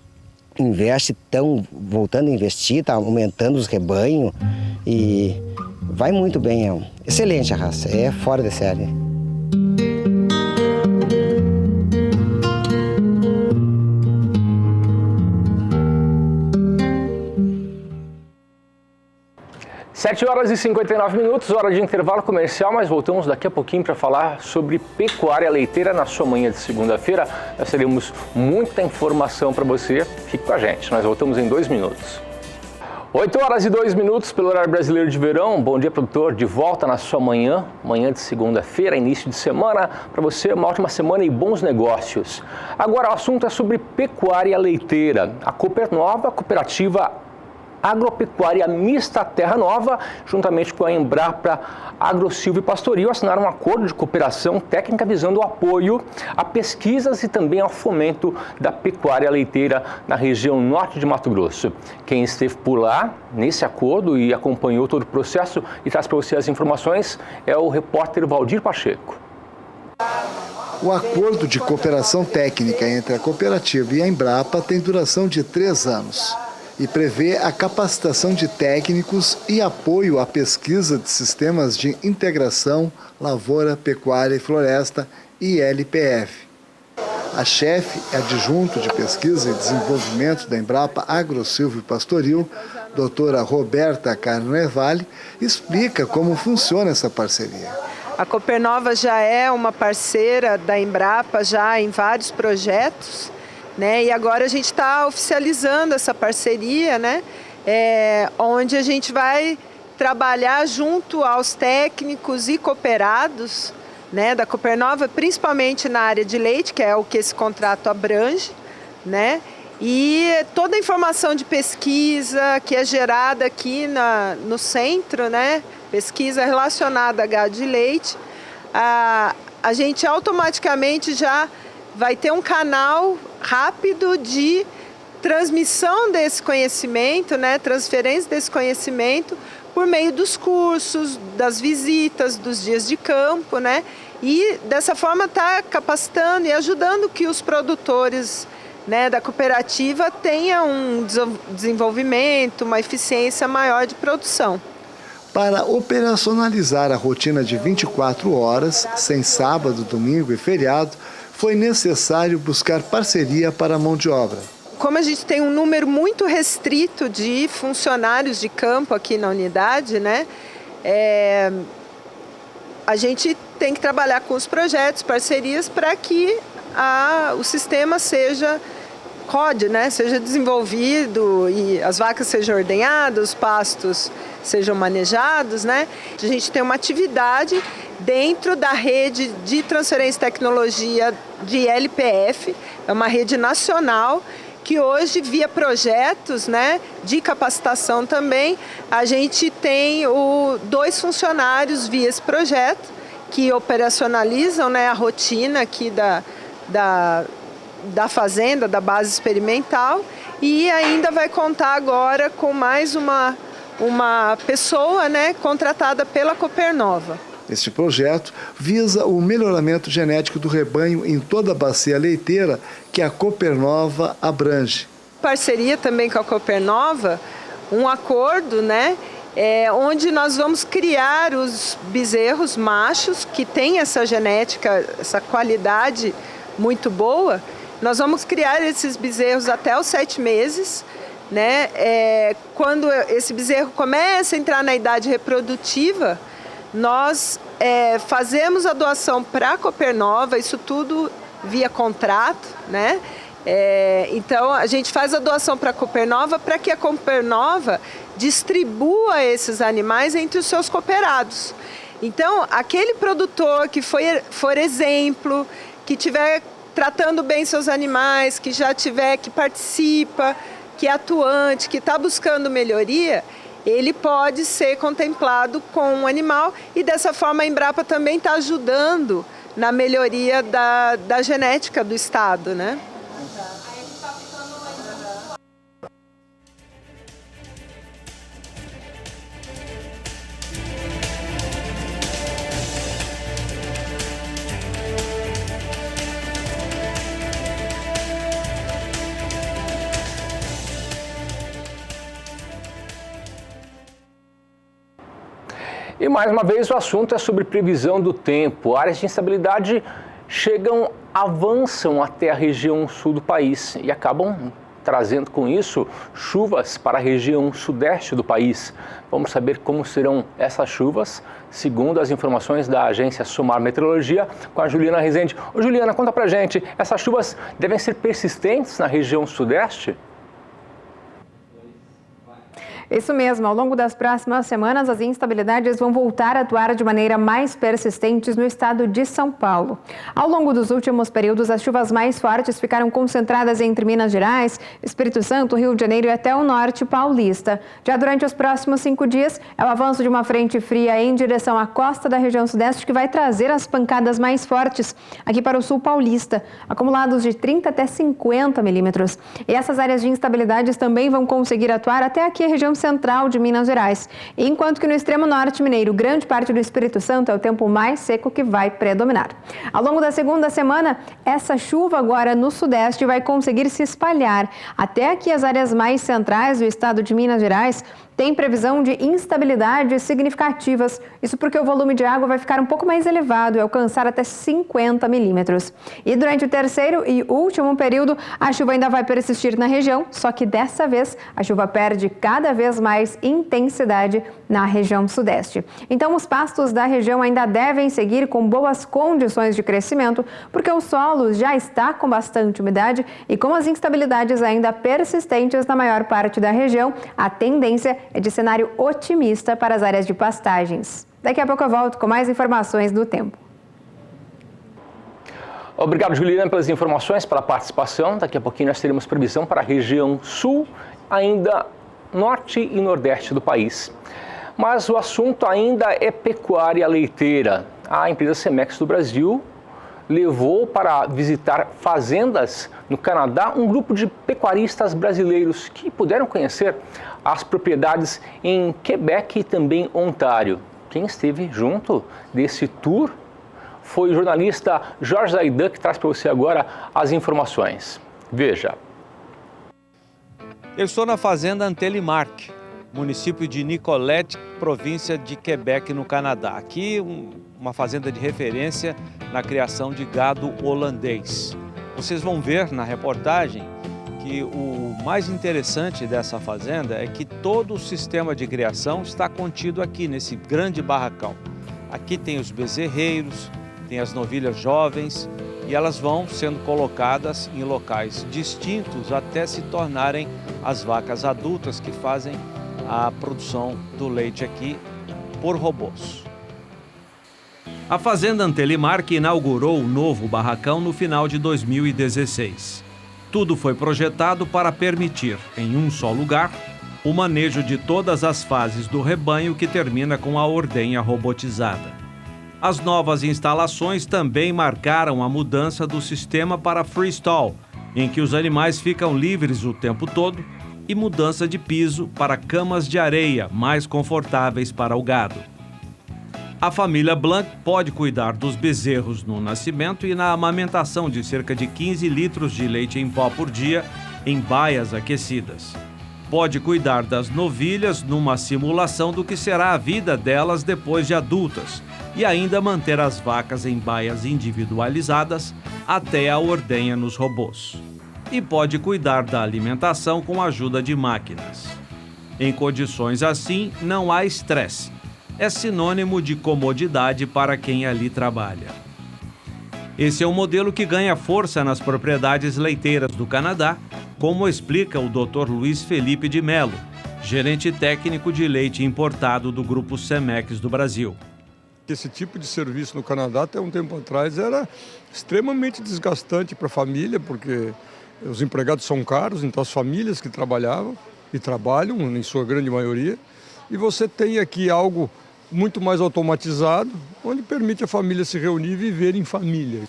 investem estão voltando a investir, tá aumentando os rebanhos e vai muito bem, excelente a raça, é fora de série. Sete horas e 59 minutos, hora de intervalo comercial, mas voltamos daqui a pouquinho para falar sobre pecuária leiteira na sua manhã de segunda-feira. Nós teremos muita informação para você, fique com a gente, nós voltamos em 2 minutos. 8 horas e 2 minutos pelo horário brasileiro de verão. Bom dia, produtor, de volta na sua manhã de segunda-feira, início de semana. Para você, uma ótima semana e bons negócios. Agora, o assunto é sobre pecuária leiteira. A Copernova, cooperativa agropecuária mista Terra Nova, juntamente com a Embrapa Agrosilvio e Pastoril, assinaram um acordo de cooperação técnica visando o apoio a pesquisas e também ao fomento da pecuária leiteira na região norte de Mato Grosso. Quem esteve por lá nesse acordo e acompanhou todo o processo e traz para você as informações é o repórter Valdir Pacheco. O acordo de cooperação técnica entre a cooperativa e a Embrapa tem duração de 3 anos. E prevê a capacitação de técnicos e apoio à pesquisa de sistemas de integração, lavoura, pecuária e floresta, ILPF. A chefe adjunto de pesquisa e desenvolvimento da Embrapa Agrosilvio e Pastoril, doutora Roberta Carnevale, explica como funciona essa parceria. A Copernova já é uma parceira da Embrapa já em vários projetos, né? E agora a gente está oficializando essa parceria, né? Onde a gente vai trabalhar junto aos técnicos e cooperados, né, da Copernova, principalmente na área de leite, que é o que esse contrato abrange, né? E toda a informação de pesquisa que é gerada aqui no centro, né? Pesquisa relacionada a gado de leite, a gente automaticamente já vai ter um canal rápido de transmissão desse conhecimento, né, transferência desse conhecimento por meio dos cursos, das visitas, dos dias de campo, né, e dessa forma está capacitando e ajudando que os produtores, né, da cooperativa tenham um desenvolvimento, uma eficiência maior de produção. Para operacionalizar a rotina de 24 horas, sem sábado, domingo e feriado, foi necessário buscar parceria para a mão de obra. como a gente tem um número muito restrito de funcionários de campo aqui na unidade, né? A gente tem que trabalhar com os projetos, parcerias, para que o sistema rode, né? Seja desenvolvido e as vacas sejam ordenhadas, os pastos sejam manejados, né? A gente tem uma atividade dentro da rede de transferência de tecnologia de LPF, é uma rede nacional que hoje, via projetos, né, de capacitação também, a gente tem 2 funcionários via esse projeto que operacionalizam, né, a rotina aqui da fazenda, da base experimental, e ainda vai contar agora com mais uma pessoa, né, contratada pela Copernova. Este projeto visa o melhoramento genético do rebanho em toda a bacia leiteira que a Copernova abrange. Parceria também com a Copernova, um acordo, né, onde nós vamos criar os bezerros machos que têm essa genética, essa qualidade muito boa. Nós vamos criar esses bezerros até os 7 meses, né? Quando esse bezerro começa a entrar na idade reprodutiva, nós fazemos a doação para a Copernova, isso tudo via contrato, né? Então, a gente faz a doação para a Copernova para que a Copernova distribua esses animais entre os seus cooperados. Então, aquele produtor que for exemplo, que estiver tratando bem seus animais, que que participa, que é atuante, que está buscando melhoria, ele pode ser contemplado com um animal, e dessa forma a Embrapa também está ajudando na melhoria da genética do estado, né? E mais uma vez o assunto é sobre previsão do tempo. Áreas de instabilidade avançam até a região sul do país e acabam trazendo com isso chuvas para a região sudeste do país. Vamos saber como serão essas chuvas, segundo as informações da agência Somar Meteorologia, com a Juliana Rezende. Ô Juliana, conta pra gente, essas chuvas devem ser persistentes na região sudeste? Isso mesmo, ao longo das próximas semanas, as instabilidades vão voltar a atuar de maneira mais persistente no estado de São Paulo. Ao longo dos últimos períodos, as chuvas mais fortes ficaram concentradas entre Minas Gerais, Espírito Santo, Rio de Janeiro e até o norte paulista. Já durante os próximos 5 dias, é o avanço de uma frente fria em direção à costa da região sudeste que vai trazer as pancadas mais fortes aqui para o sul paulista, acumulados de 30 até 50 milímetros. E essas áreas de instabilidades também vão conseguir atuar até aqui a região central de Minas Gerais. Enquanto que no extremo norte mineiro, grande parte do Espírito Santo, é o tempo mais seco que vai predominar. Ao longo da segunda semana, essa chuva agora no sudeste vai conseguir se espalhar até aqui as áreas mais centrais do estado de Minas Gerais. Tem previsão de instabilidades significativas, isso porque o volume de água vai ficar um pouco mais elevado e alcançar até 50 milímetros. E durante o terceiro e último período, a chuva ainda vai persistir na região, só que dessa vez a chuva perde cada vez mais intensidade na região sudeste. Então os pastos da região ainda devem seguir com boas condições de crescimento, porque o solo já está com bastante umidade e com as instabilidades ainda persistentes na maior parte da região, a tendência é de cenário otimista para as áreas de pastagens. Daqui a pouco eu volto com mais informações do tempo. Obrigado, Juliana, pelas informações, pela participação. Daqui a pouquinho nós teremos previsão para a região sul, ainda norte e nordeste do país. Mas o assunto ainda é pecuária leiteira. A empresa Cemex do Brasil levou para visitar fazendas no Canadá um grupo de pecuaristas brasileiros que puderam conhecer as propriedades em Quebec e também Ontário. Quem esteve junto desse tour foi o jornalista Jorge Zaidan, que traz para você agora as informações. Veja. Eu estou na fazenda Antelimark, município de Nicollet, província de Quebec, no Canadá. Aqui uma fazenda de referência na criação de gado holandês. Vocês vão ver na reportagem que o mais interessante dessa fazenda é que todo o sistema de criação está contido aqui, nesse grande barracão. Aqui tem os bezerreiros, tem as novilhas jovens e elas vão sendo colocadas em locais distintos até se tornarem as vacas adultas que fazem a produção do leite aqui por robôs. A Fazenda Antelimark inaugurou o novo barracão no final de 2016. Tudo foi projetado para permitir, em um só lugar, o manejo de todas as fases do rebanho que termina com a ordenha robotizada. As novas instalações também marcaram a mudança do sistema para freestall, em que os animais ficam livres o tempo todo, e mudança de piso para camas de areia mais confortáveis para o gado. A família Blanc pode cuidar dos bezerros no nascimento e na amamentação de cerca de 15 litros de leite em pó por dia em baias aquecidas. Pode cuidar das novilhas numa simulação do que será a vida delas depois de adultas e ainda manter as vacas em baias individualizadas até a ordenha nos robôs. E pode cuidar da alimentação com a ajuda de máquinas. Em condições assim, não há estresse. É sinônimo de comodidade para quem ali trabalha. Esse é um modelo que ganha força nas propriedades leiteiras do Canadá, como explica o Dr. Luiz Felipe de Mello, gerente técnico de leite importado do Grupo Cemex do Brasil. Esse tipo de serviço no Canadá, até um tempo atrás, era extremamente desgastante para a família, porque os empregados são caros, então as famílias que trabalhavam e trabalham, em sua grande maioria, e você tem aqui algo muito mais automatizado, onde permite a família se reunir e viver em família.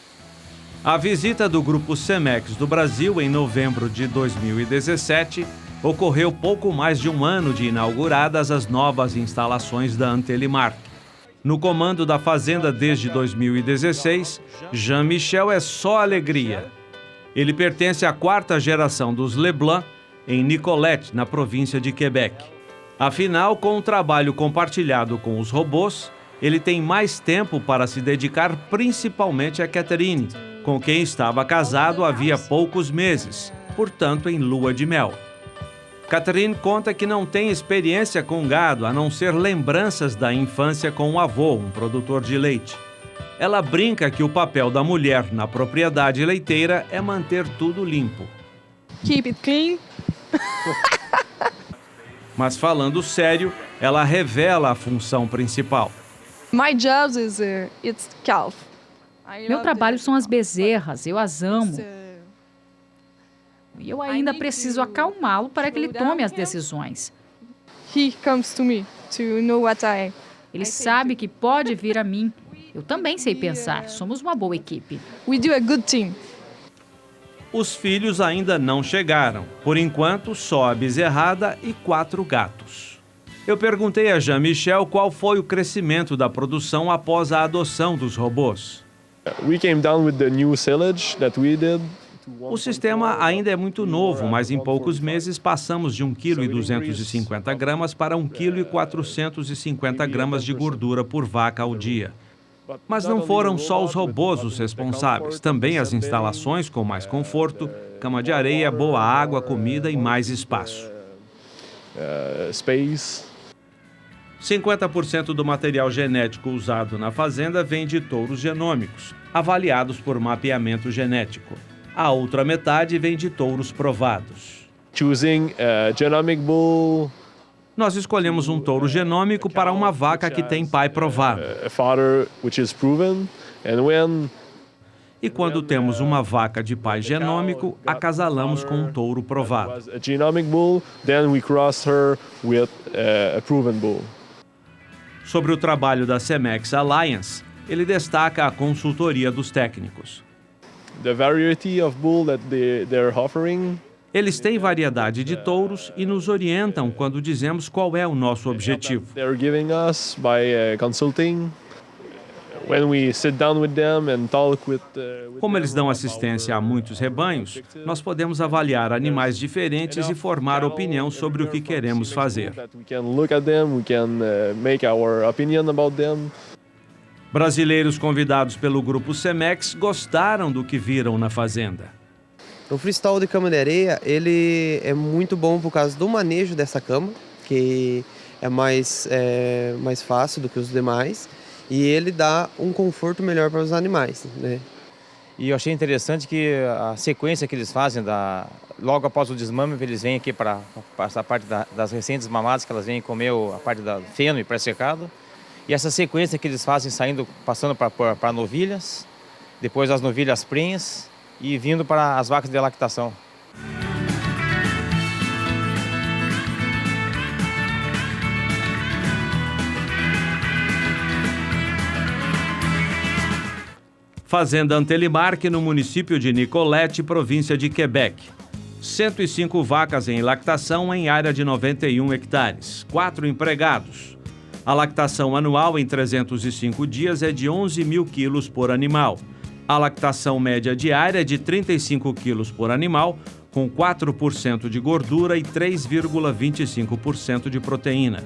A visita do Grupo Cemex do Brasil em novembro de 2017 ocorreu pouco mais de um ano de inauguradas as novas instalações da Antelimark. No comando da fazenda desde 2016, Jean-Michel é só alegria. Ele pertence à 4ª geração dos Leblanc, em Nicolette, na província de Quebec. Afinal, com o trabalho compartilhado com os robôs, ele tem mais tempo para se dedicar principalmente a Catherine, com quem estava casado havia poucos meses, portanto em lua de mel. Catherine conta que não tem experiência com gado, a não ser lembranças da infância com o avô, um produtor de leite. Ela brinca que o papel da mulher na propriedade leiteira é manter tudo limpo. Keep it clean. Mas falando sério, ela revela a função principal. My job is it's calf. Meu trabalho são as bezerras, eu as amo. E eu ainda preciso acalmá-lo para que ele tome as decisões. He comes to me to know what Ele sabe que pode vir a mim. Eu também sei pensar, somos uma boa equipe. We do a good team. Os filhos ainda não chegaram. Por enquanto, só a bezerrada e 4 gatos. Eu perguntei a Jean-Michel qual foi o crescimento da produção após a adoção dos robôs. O sistema ainda é muito novo, mas em poucos meses passamos de 1,250 kg para 1,450 kg de gordura por vaca ao dia. Mas não foram só os robôs os responsáveis, também as instalações com mais conforto, cama de areia, boa água, comida e mais espaço. 50% do material genético usado na fazenda vem de touros genômicos, avaliados por mapeamento genético. A outra metade vem de touros provados. Nós escolhemos um touro genômico para uma vaca que tem pai provado. E quando temos uma vaca de pai genômico, acasalamos com um touro provado. Sobre o trabalho da Cemex Alliance, ele destaca a consultoria dos técnicos. Eles têm variedade de touros e nos orientam quando dizemos qual é o nosso objetivo. Como eles dão assistência a muitos rebanhos, nós podemos avaliar animais diferentes e formar opinião sobre o que queremos fazer. Brasileiros convidados pelo Grupo Cemex gostaram do que viram na fazenda. O freestall de cama de areia, ele é muito bom por causa do manejo dessa cama, que é mais fácil do que os demais, e ele dá um conforto melhor para os animais, né? E eu achei interessante que a sequência que eles fazem, logo após o desmame, eles vêm aqui para essa parte das recentes mamadas, que elas vêm comer a parte da feno e pré-secado. E essa sequência que eles fazem passando para novilhas, depois as novilhas prenhas e vindo para as vacas de lactação. Fazenda Antelimarque, no município de Nicolette, província de Quebec. 105 vacas em lactação em área de 91 hectares, 4 empregados. A lactação anual em 305 dias é de 11 mil quilos por animal. A lactação média diária é de 35 quilos por animal, com 4% de gordura e 3,25% de proteína.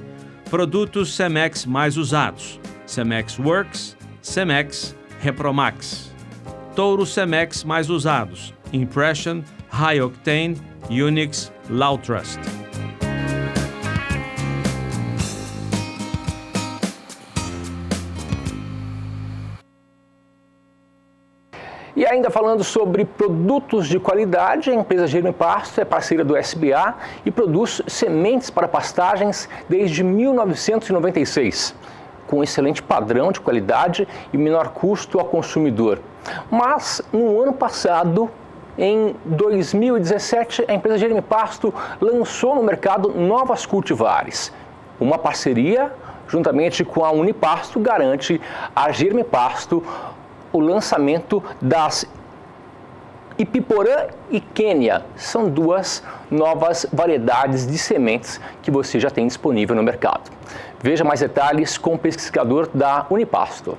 Produtos Cemex mais usados: Cemex Works, Cemex Repromax. Touro Cemex mais usados: Impression, High Octane, Unix, Low Trust. E ainda falando sobre produtos de qualidade, a empresa Germipasto é parceira do SBA e produz sementes para pastagens desde 1996. Com excelente padrão de qualidade e menor custo ao consumidor. Mas, no ano passado, em 2017, a empresa Germipasto lançou no mercado novas cultivares. Uma parceria, juntamente com a Unipasto, garante a Germipasto o lançamento das Ipiporã e Quênia. São duas novas variedades de sementes que você já tem disponível no mercado. Veja mais detalhes com o pesquisador da Unipasto.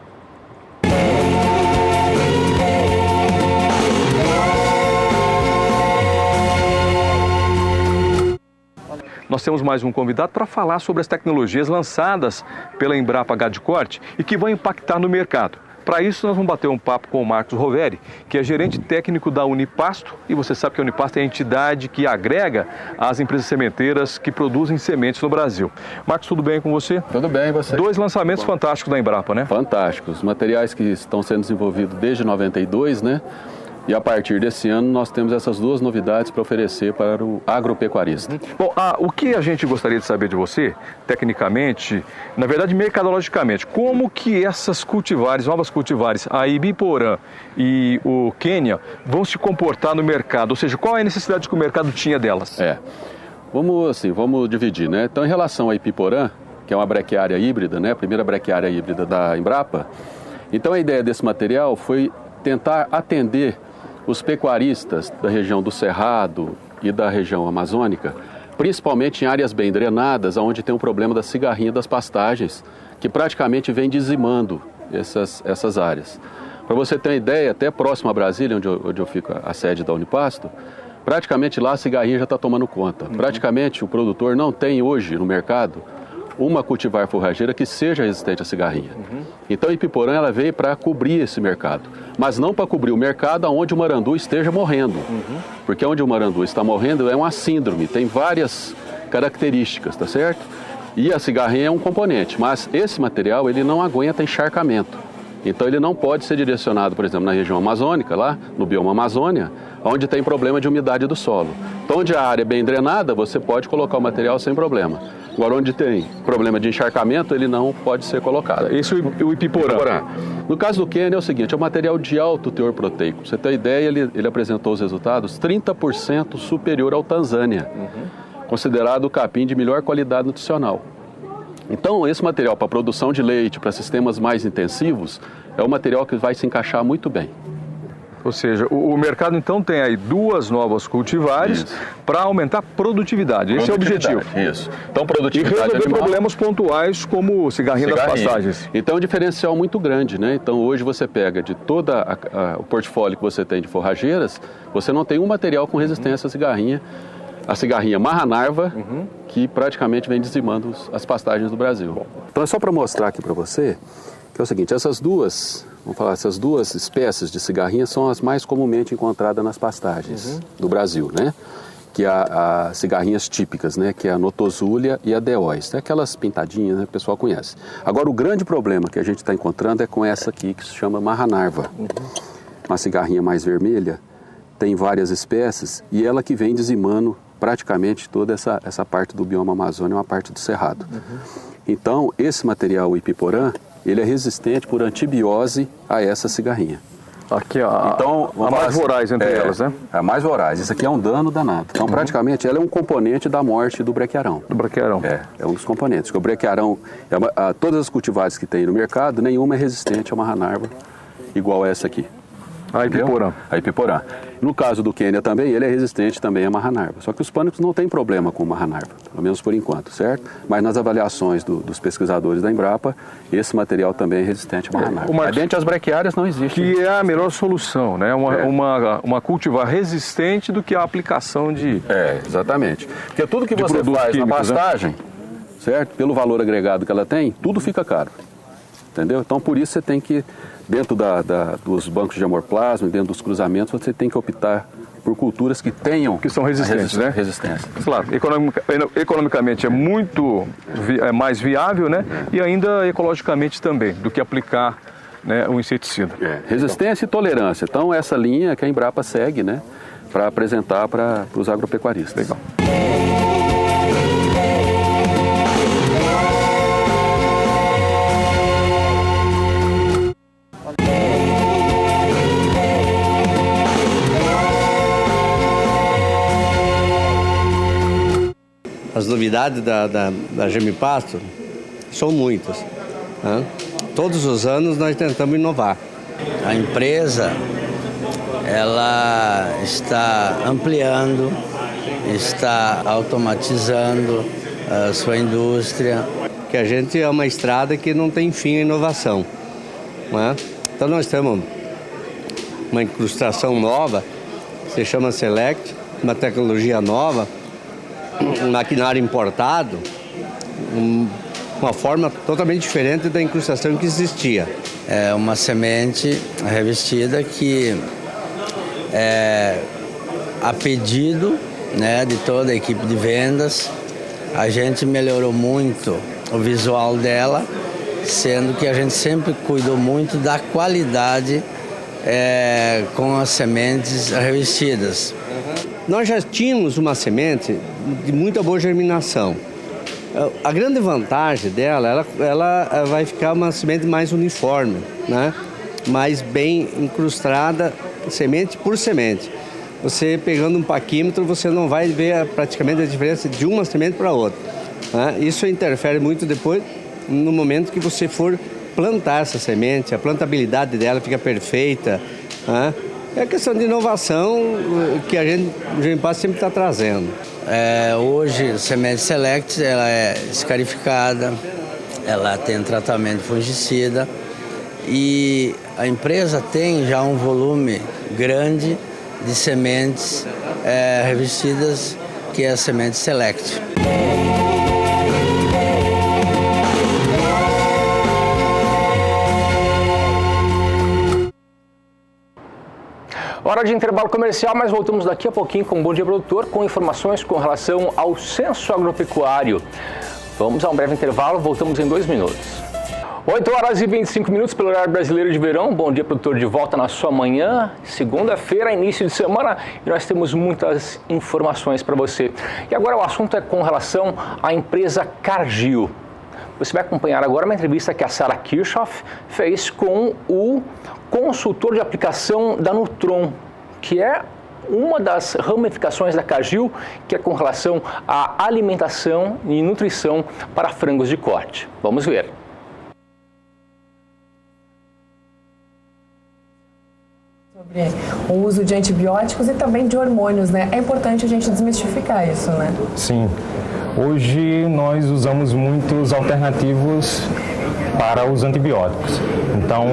Nós temos mais um convidado para falar sobre as tecnologias lançadas pela Embrapa Gado de Corte e que vão impactar no mercado. Para isso, nós vamos bater um papo com o Marcos Roveri, que é gerente técnico da Unipasto, e você sabe que a Unipasto é a entidade que agrega as empresas sementeiras que produzem sementes no Brasil. Marcos, tudo bem com você? Tudo bem, e você? 2 lançamentos fantásticos da Embrapa, né? Fantásticos. Materiais que estão sendo desenvolvidos desde 92, né? E a partir desse ano nós temos essas 2 novidades para oferecer para o agropecuarista. Bom, o que a gente gostaria de saber de você, tecnicamente, na verdade mercadologicamente, como que essas cultivares, novas cultivares, a Ibiporã e o Quênia, vão se comportar no mercado? Ou seja, qual é a necessidade que o mercado tinha delas? Vamos dividir, né? Então, em relação à Ipiporã, que é uma braquiária híbrida, né? A primeira braquiária híbrida da Embrapa, então a ideia desse material foi tentar atender os pecuaristas da região do Cerrado e da região amazônica, principalmente em áreas bem drenadas, onde tem um problema da cigarrinha das pastagens, que praticamente vem dizimando essas áreas. Para você ter uma ideia, até próximo a Brasília, onde eu fico a sede da Unipasto, praticamente lá a cigarrinha já está tomando conta. Praticamente o produtor não tem hoje no mercado uma cultivar forrageira que seja resistente à cigarrinha. Então a Ipiporã ela veio para cobrir esse mercado, mas não para cobrir o mercado onde o marandu esteja morrendo. Porque onde o marandu está morrendo é uma síndrome, tem várias características, tá certo? E a cigarrinha é um componente, mas esse material ele não aguenta encharcamento. Então ele não pode ser direcionado, por exemplo, na região amazônica, lá no bioma Amazônia, onde tem problema de umidade do solo. Então onde a área é bem drenada, você pode colocar o material sem problema. Agora onde tem problema de encharcamento, ele não pode ser colocado. Esse é o Ipiporã. No caso do Quênia é o seguinte, é um material de alto teor proteico. Pra você ter uma ideia, ele apresentou os resultados 30% superior ao Tanzânia, considerado o capim de melhor qualidade nutricional. Então, esse material para produção de leite, para sistemas mais intensivos, é um material que vai se encaixar muito bem. Ou seja, o mercado então tem aí 2 novas cultivares para aumentar a produtividade. Esse é o objetivo. Isso. Então, produtividade e resolver animal, problemas pontuais como cigarrinha das pastagens. Então, é um diferencial muito grande, né? Então, hoje você pega de todo o portfólio que você tem de forrageiras, você não tem um material com resistência à cigarrinha. A cigarrinha marra-narva, que praticamente vem dizimando as pastagens do Brasil. Então é só para mostrar aqui para você que é o seguinte, essas duas espécies de cigarrinha são as mais comumente encontradas nas pastagens do Brasil, né? Que as cigarrinhas típicas, né? Que é a Notosulia e a Deois, aquelas pintadinhas, né? Que o pessoal conhece. Agora, o grande problema que a gente está encontrando é com essa aqui, que se chama Maranarva. Uma cigarrinha mais vermelha, tem várias espécies, e ela que vem dizimando praticamente toda essa parte do bioma Amazônia, uma parte do Cerrado. Então, esse material, o Ipiporã, ele é resistente por antibiose a essa cigarrinha. Aqui, então, a mais voraz entre elas, né? A mais voraz. Isso aqui é um dano danado. Então, praticamente, ela é um componente da morte do brequiarão. Do brequiarão. É um dos componentes. Porque o brequiarão, todas as cultivares que tem no mercado, nenhuma é resistente a uma ranarva igual essa aqui. A Ipiporã. A Ipiporã. No caso do Quênia também, ele é resistente também a marranarva. Só que os pânicos não têm problema com marranarva, pelo menos por enquanto, certo? Mas nas avaliações dos pesquisadores da Embrapa, esse material também é resistente a marranarva. Mas dentre as brequiárias não existe. Que é a melhor solução, né? Uma cultivar resistente do que a aplicação de... Exatamente. Porque tudo que você faz na pastagem, né? Certo? Pelo valor agregado que ela tem, tudo fica caro. Entendeu? Então, por isso você tem que, dentro dos bancos de amorplasma, dentro dos cruzamentos, você tem que optar por culturas que tenham... Que são resistentes, né? Resistência. Claro, economicamente é muito mais viável, né? E ainda ecologicamente também, do que aplicar, né, o inseticida. Resistência e tolerância. Então, essa linha que a Embrapa segue, né? Para apresentar para os agropecuaristas. Legal. As novidades da Gemipasto são muitas, né? Todos os anos nós tentamos inovar. A empresa, ela está ampliando, está automatizando a sua indústria. Que a gente é uma estrada que não tem fim a inovação, né? Então nós temos uma incrustação nova, se chama Select, uma tecnologia nova, um maquinário importado, uma forma totalmente diferente da incrustação que existia. É uma semente revestida que é a pedido, né, de toda a equipe de vendas. A gente melhorou muito o visual dela, sendo que a gente sempre cuidou muito da qualidade com as sementes revestidas. Nós já tínhamos uma semente de muita boa germinação. A grande vantagem dela, ela vai ficar uma semente mais uniforme, né? Mais bem incrustada, semente por semente. Você pegando um paquímetro, você não vai ver praticamente a diferença de uma semente para outra, né? Isso interfere muito depois, no momento que você for plantar essa semente, a plantabilidade dela fica perfeita, né? É a questão de inovação que a gente, o Gemipasto, sempre está trazendo. Hoje, a semente Select, ela é escarificada, ela tem tratamento fungicida e a empresa tem já um volume grande de sementes revestidas, que é a semente Select. Hora de intervalo comercial, mas voltamos daqui a pouquinho com o Bom Dia Produtor, com informações com relação ao censo agropecuário. Vamos a um breve intervalo, voltamos em 2 minutos. 8h25 pelo horário brasileiro de verão. Bom Dia Produtor de volta na sua manhã, segunda-feira, início de semana, e nós temos muitas informações para você. E agora o assunto é com relação à empresa Cargill. Você vai acompanhar agora uma entrevista que a Sarah Kirchhoff fez com o consultor de aplicação da Nutron, que é uma das ramificações da Cargill, que é com relação à alimentação e nutrição para frangos de corte. Vamos ver. Sobre o uso de antibióticos e também de hormônios, né? É importante a gente desmistificar isso, né? Sim. Hoje nós usamos muitos alternativos para os antibióticos. Então,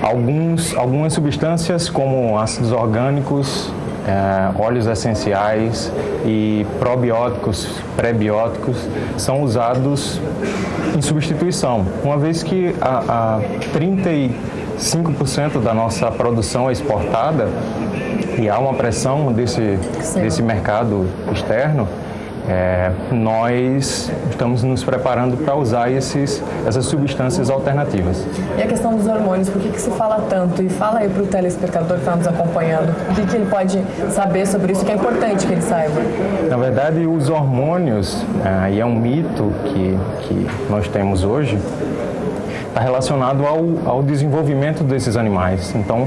algumas substâncias como ácidos orgânicos óleos essenciais e probióticos, prebióticos são usados em substituição, uma vez que a 35% da nossa produção é exportada e há uma pressão desse mercado externo, nós estamos nos preparando para usar essas substâncias alternativas. E a questão dos hormônios, por que se fala tanto? E fala aí para o telespectador que está nos acompanhando, o que ele pode saber sobre isso, que é importante que ele saiba. Na verdade, os hormônios, e é um mito que nós temos hoje, está relacionado ao desenvolvimento desses animais. Então,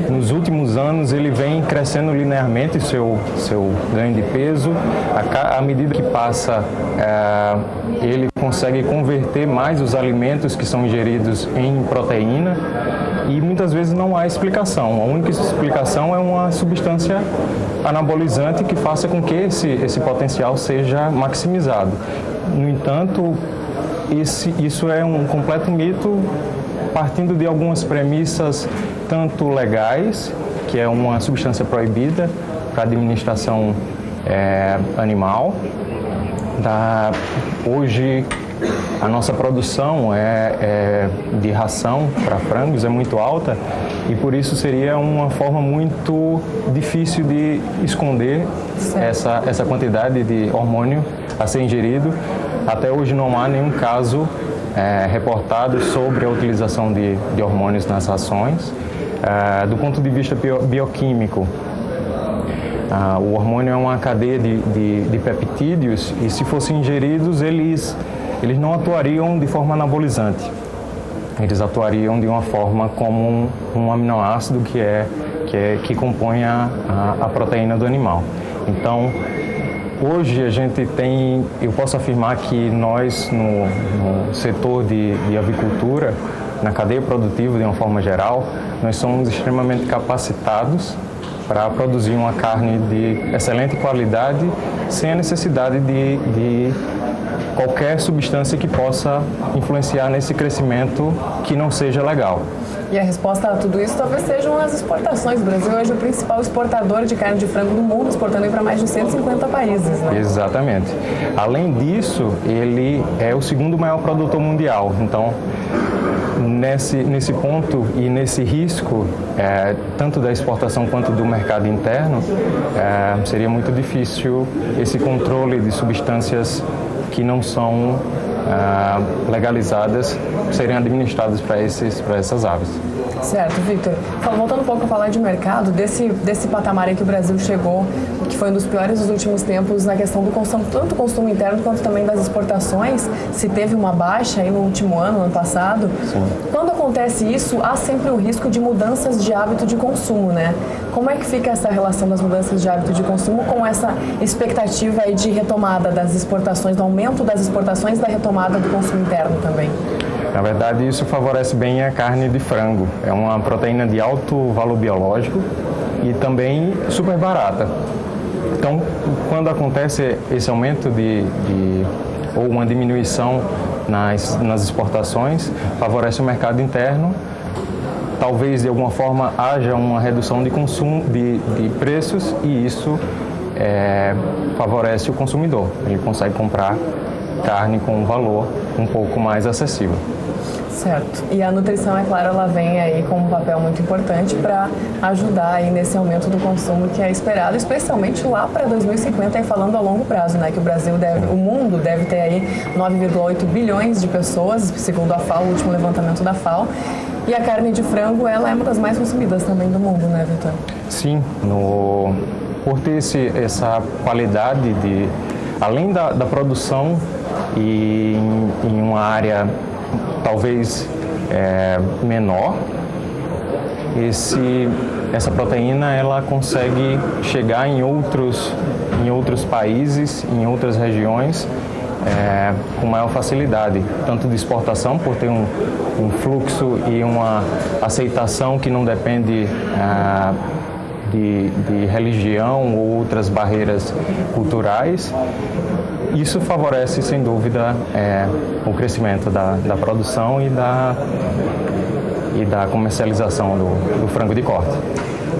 nos últimos anos, ele vem crescendo linearmente seu ganho de peso. À medida que passa, ele consegue converter mais os alimentos que são ingeridos em proteína e muitas vezes não há explicação. A única explicação é uma substância anabolizante que faça com que esse potencial seja maximizado. No entanto, isso é um completo mito, partindo de algumas premissas tanto legais, que é uma substância proibida para administração animal. Hoje, a nossa produção de ração para frangos é muito alta e por isso seria uma forma muito difícil de esconder essa quantidade de hormônio a ser ingerido. Até hoje não há nenhum caso reportado sobre a utilização de hormônios nas rações. Do ponto de vista bioquímico, o hormônio é uma cadeia de peptídeos e se fossem ingeridos, eles não atuariam de forma anabolizante. Eles atuariam de uma forma como um aminoácido que compõe a proteína do animal. Então, hoje eu posso afirmar que nós no setor de avicultura, na cadeia produtiva de uma forma geral, nós somos extremamente capacitados para produzir uma carne de excelente qualidade sem a necessidade de qualquer substância que possa influenciar nesse crescimento que não seja legal. E a resposta a tudo isso talvez sejam as exportações. O Brasil hoje é o principal exportador de carne de frango do mundo, exportando para mais de 150 países, né? Exatamente. Além disso, ele é o segundo maior produtor mundial. Então, nesse ponto e nesse risco, tanto da exportação quanto do mercado interno, seria muito difícil esse controle de substâncias que não são legalizadas serem administradas para essas aves. Certo, Victor. Voltando um pouco a falar de mercado, desse patamar em que o Brasil chegou, que foi um dos piores dos últimos tempos na questão do consumo, tanto do consumo interno quanto também das exportações, se teve uma baixa aí no último ano passado. Sim. Quando acontece isso, há sempre o risco de mudanças de hábito de consumo, né? Como é que fica essa relação das mudanças de hábito de consumo com essa expectativa aí de retomada das exportações, do aumento das exportações e da retomada do consumo interno também? Na verdade, isso favorece bem a carne de frango. É uma proteína de alto valor biológico e também super barata. Então, quando acontece esse aumento ou uma diminuição nas exportações, favorece o mercado interno. Talvez, de alguma forma, haja uma redução de consumo, de preços, e isso favorece o consumidor. Ele consegue comprar carne com um valor um pouco mais acessível. Certo. E a nutrição, é claro, ela vem aí com um papel muito importante para ajudar aí nesse aumento do consumo que é esperado, especialmente lá para 2050, aí falando a longo prazo, né? Que o mundo deve ter aí 9,8 bilhões de pessoas, segundo a FAO, o último levantamento da FAO. E a carne de frango, ela é uma das mais consumidas também do mundo, né, Victor? Sim, por ter essa qualidade além da produção e em uma área talvez menor, essa proteína ela consegue chegar em outros países, em outras regiões, com maior facilidade, tanto de exportação, por ter um fluxo e uma aceitação que não depende de religião ou outras barreiras culturais. Isso favorece, sem dúvida, o crescimento da produção e da comercialização do frango de corte.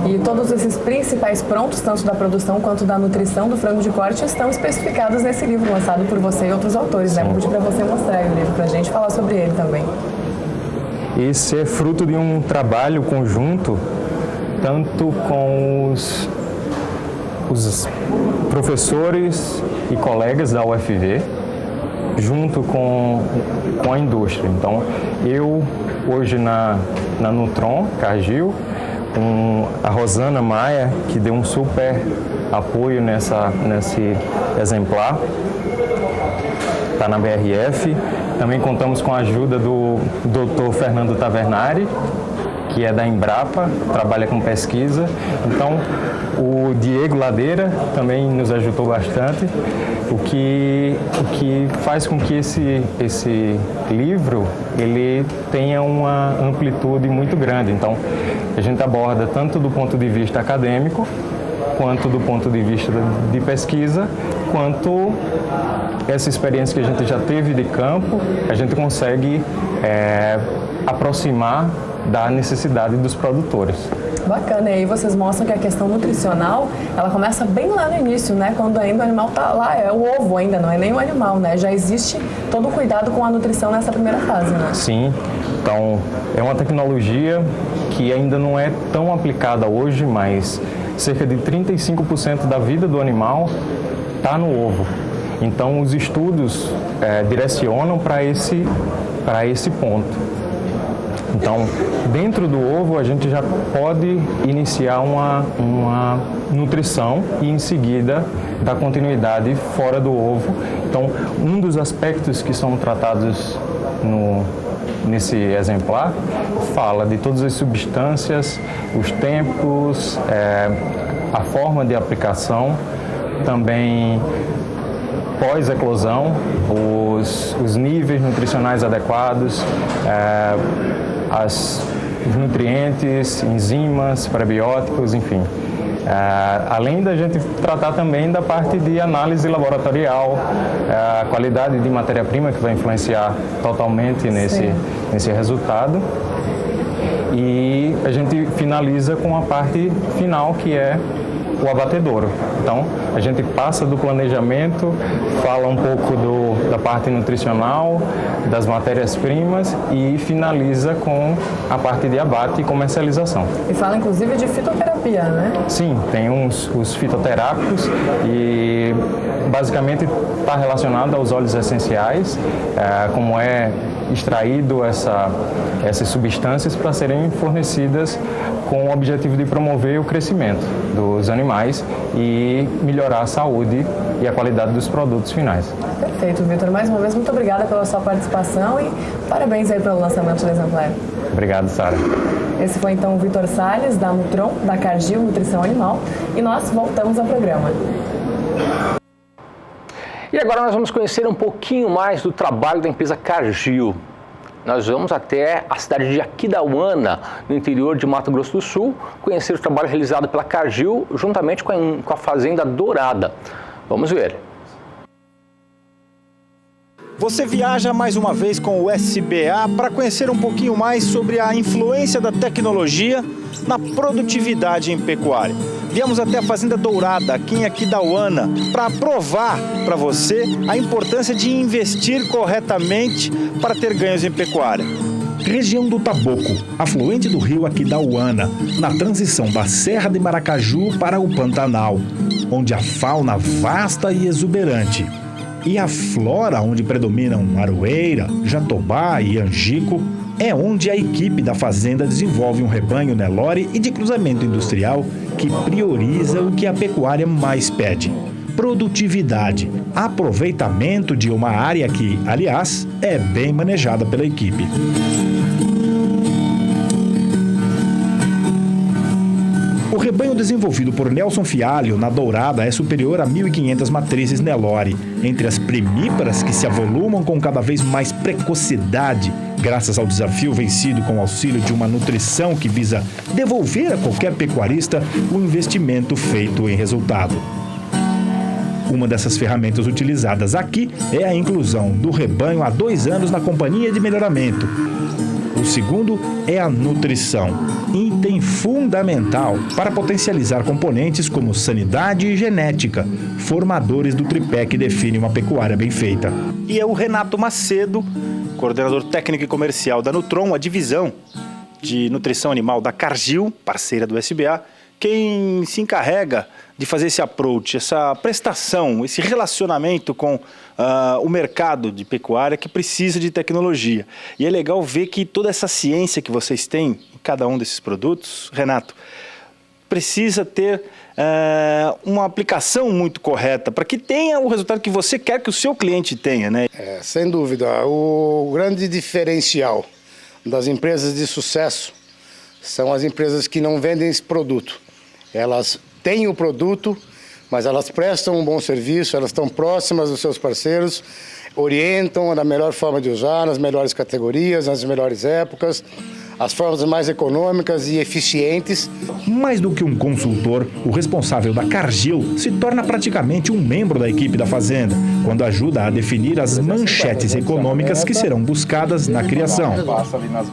E todos esses principais pontos, tanto da produção quanto da nutrição do frango de corte, estão especificados nesse livro lançado por você e outros autores, né? Vou pedir para você mostrar o livro para a gente falar sobre ele também. Esse é fruto de um trabalho conjunto, tanto com os professores e colegas da UFV, junto com a indústria. Então, eu, hoje na Nutron, Cargill, com a Rosana Maia, que deu um super apoio nesse exemplar, está na BRF. Também contamos com a ajuda do Dr. Fernando Tavernari, que é da Embrapa, trabalha com pesquisa. Então, o Diego Ladeira também nos ajudou bastante, o que faz com que esse livro ele tenha uma amplitude muito grande. Então, a gente aborda tanto do ponto de vista acadêmico, quanto do ponto de vista de pesquisa, quanto essa experiência que a gente já teve de campo, a gente consegue aproximar da necessidade dos produtores. Bacana, e aí vocês mostram que a questão nutricional, ela começa bem lá no início, né? Quando ainda o animal está lá, é o ovo ainda, não é nem o animal, né? Já existe todo o cuidado com a nutrição nessa primeira fase, né? Sim, então é uma tecnologia que ainda não é tão aplicada hoje, mas cerca de 35% da vida do animal está no ovo. Então os estudos direcionam para esse ponto. Então, dentro do ovo, a gente já pode iniciar uma nutrição e, em seguida, dar continuidade fora do ovo. Então, um dos aspectos que são tratados nesse exemplar fala de todas as substâncias, os tempos, a forma de aplicação, também pós-eclosão, os níveis nutricionais adequados, os nutrientes, enzimas, prebióticos, enfim. Além da gente tratar também da parte de análise laboratorial, a qualidade de matéria-prima que vai influenciar totalmente nesse resultado. E a gente finaliza com a parte final, que é o abatedouro. Então, a gente passa do planejamento, fala um pouco da parte nutricional, das matérias-primas e finaliza com a parte de abate e comercialização. E fala inclusive de fitoterapia, né? Sim, tem os fitoterápicos e basicamente está relacionado aos óleos essenciais, como é extraído essas substâncias para serem fornecidas com o objetivo de promover o crescimento dos animais e melhorar a saúde e a qualidade dos produtos finais. Perfeito, Vitor. Mais uma vez, muito obrigada pela sua participação e parabéns aí pelo lançamento do exemplar. Obrigado, Sara. Esse foi então o Vitor Salles, da Nutron, da Cargill Nutrição Animal, e nós voltamos ao programa. E agora nós vamos conhecer um pouquinho mais do trabalho da empresa Cargill. Nós vamos até a cidade de Aquidauana, no interior de Mato Grosso do Sul, conhecer o trabalho realizado pela Cargill juntamente com a Fazenda Dourada. Vamos ver. Você viaja mais uma vez com o SBA para conhecer um pouquinho mais sobre a influência da tecnologia na produtividade em pecuária. Viemos até a Fazenda Dourada, aqui em Aquidauana, para provar para você a importância de investir corretamente para ter ganhos em pecuária. Região do Taboco, afluente do rio Aquidauana, na transição da Serra de Maracaju para o Pantanal, onde a fauna vasta e exuberante. E a flora, onde predominam aroeira, jatobá e angico, é onde a equipe da fazenda desenvolve um rebanho Nelore e de cruzamento industrial que prioriza o que a pecuária mais pede: produtividade, aproveitamento de uma área que, aliás, é bem manejada pela equipe. O rebanho desenvolvido por Nelson Fialho na Dourada é superior a 1.500 matrizes Nelore, entre as primíparas que se avolumam com cada vez mais precocidade, graças ao desafio vencido com o auxílio de uma nutrição que visa devolver a qualquer pecuarista o investimento feito em resultado. Uma dessas ferramentas utilizadas aqui é a inclusão do rebanho há 2 anos na companhia de melhoramento. O segundo é a nutrição, item fundamental para potencializar componentes como sanidade e genética, formadores do tripé que define uma pecuária bem feita. E é o Renato Macedo, coordenador técnico e comercial da Nutron, a divisão de nutrição animal da Cargill, parceira do SBA, quem se encarrega de fazer esse approach, essa prestação, esse relacionamento com o mercado de pecuária que precisa de tecnologia. E é legal ver que toda essa ciência que vocês têm em cada um desses produtos, Renato, precisa ter uma aplicação muito correta para que tenha o resultado que você quer que o seu cliente tenha, né? Sem dúvida. O grande diferencial das empresas de sucesso são as empresas que não vendem esse produto. Elas têm o produto, mas elas prestam um bom serviço, elas estão próximas dos seus parceiros, orientam da melhor forma de usar, nas melhores categorias, nas melhores épocas, as formas mais econômicas e eficientes. Mais do que um consultor, o responsável da Cargill se torna praticamente um membro da equipe da fazenda, quando ajuda a definir as manchetes econômicas que serão buscadas na criação.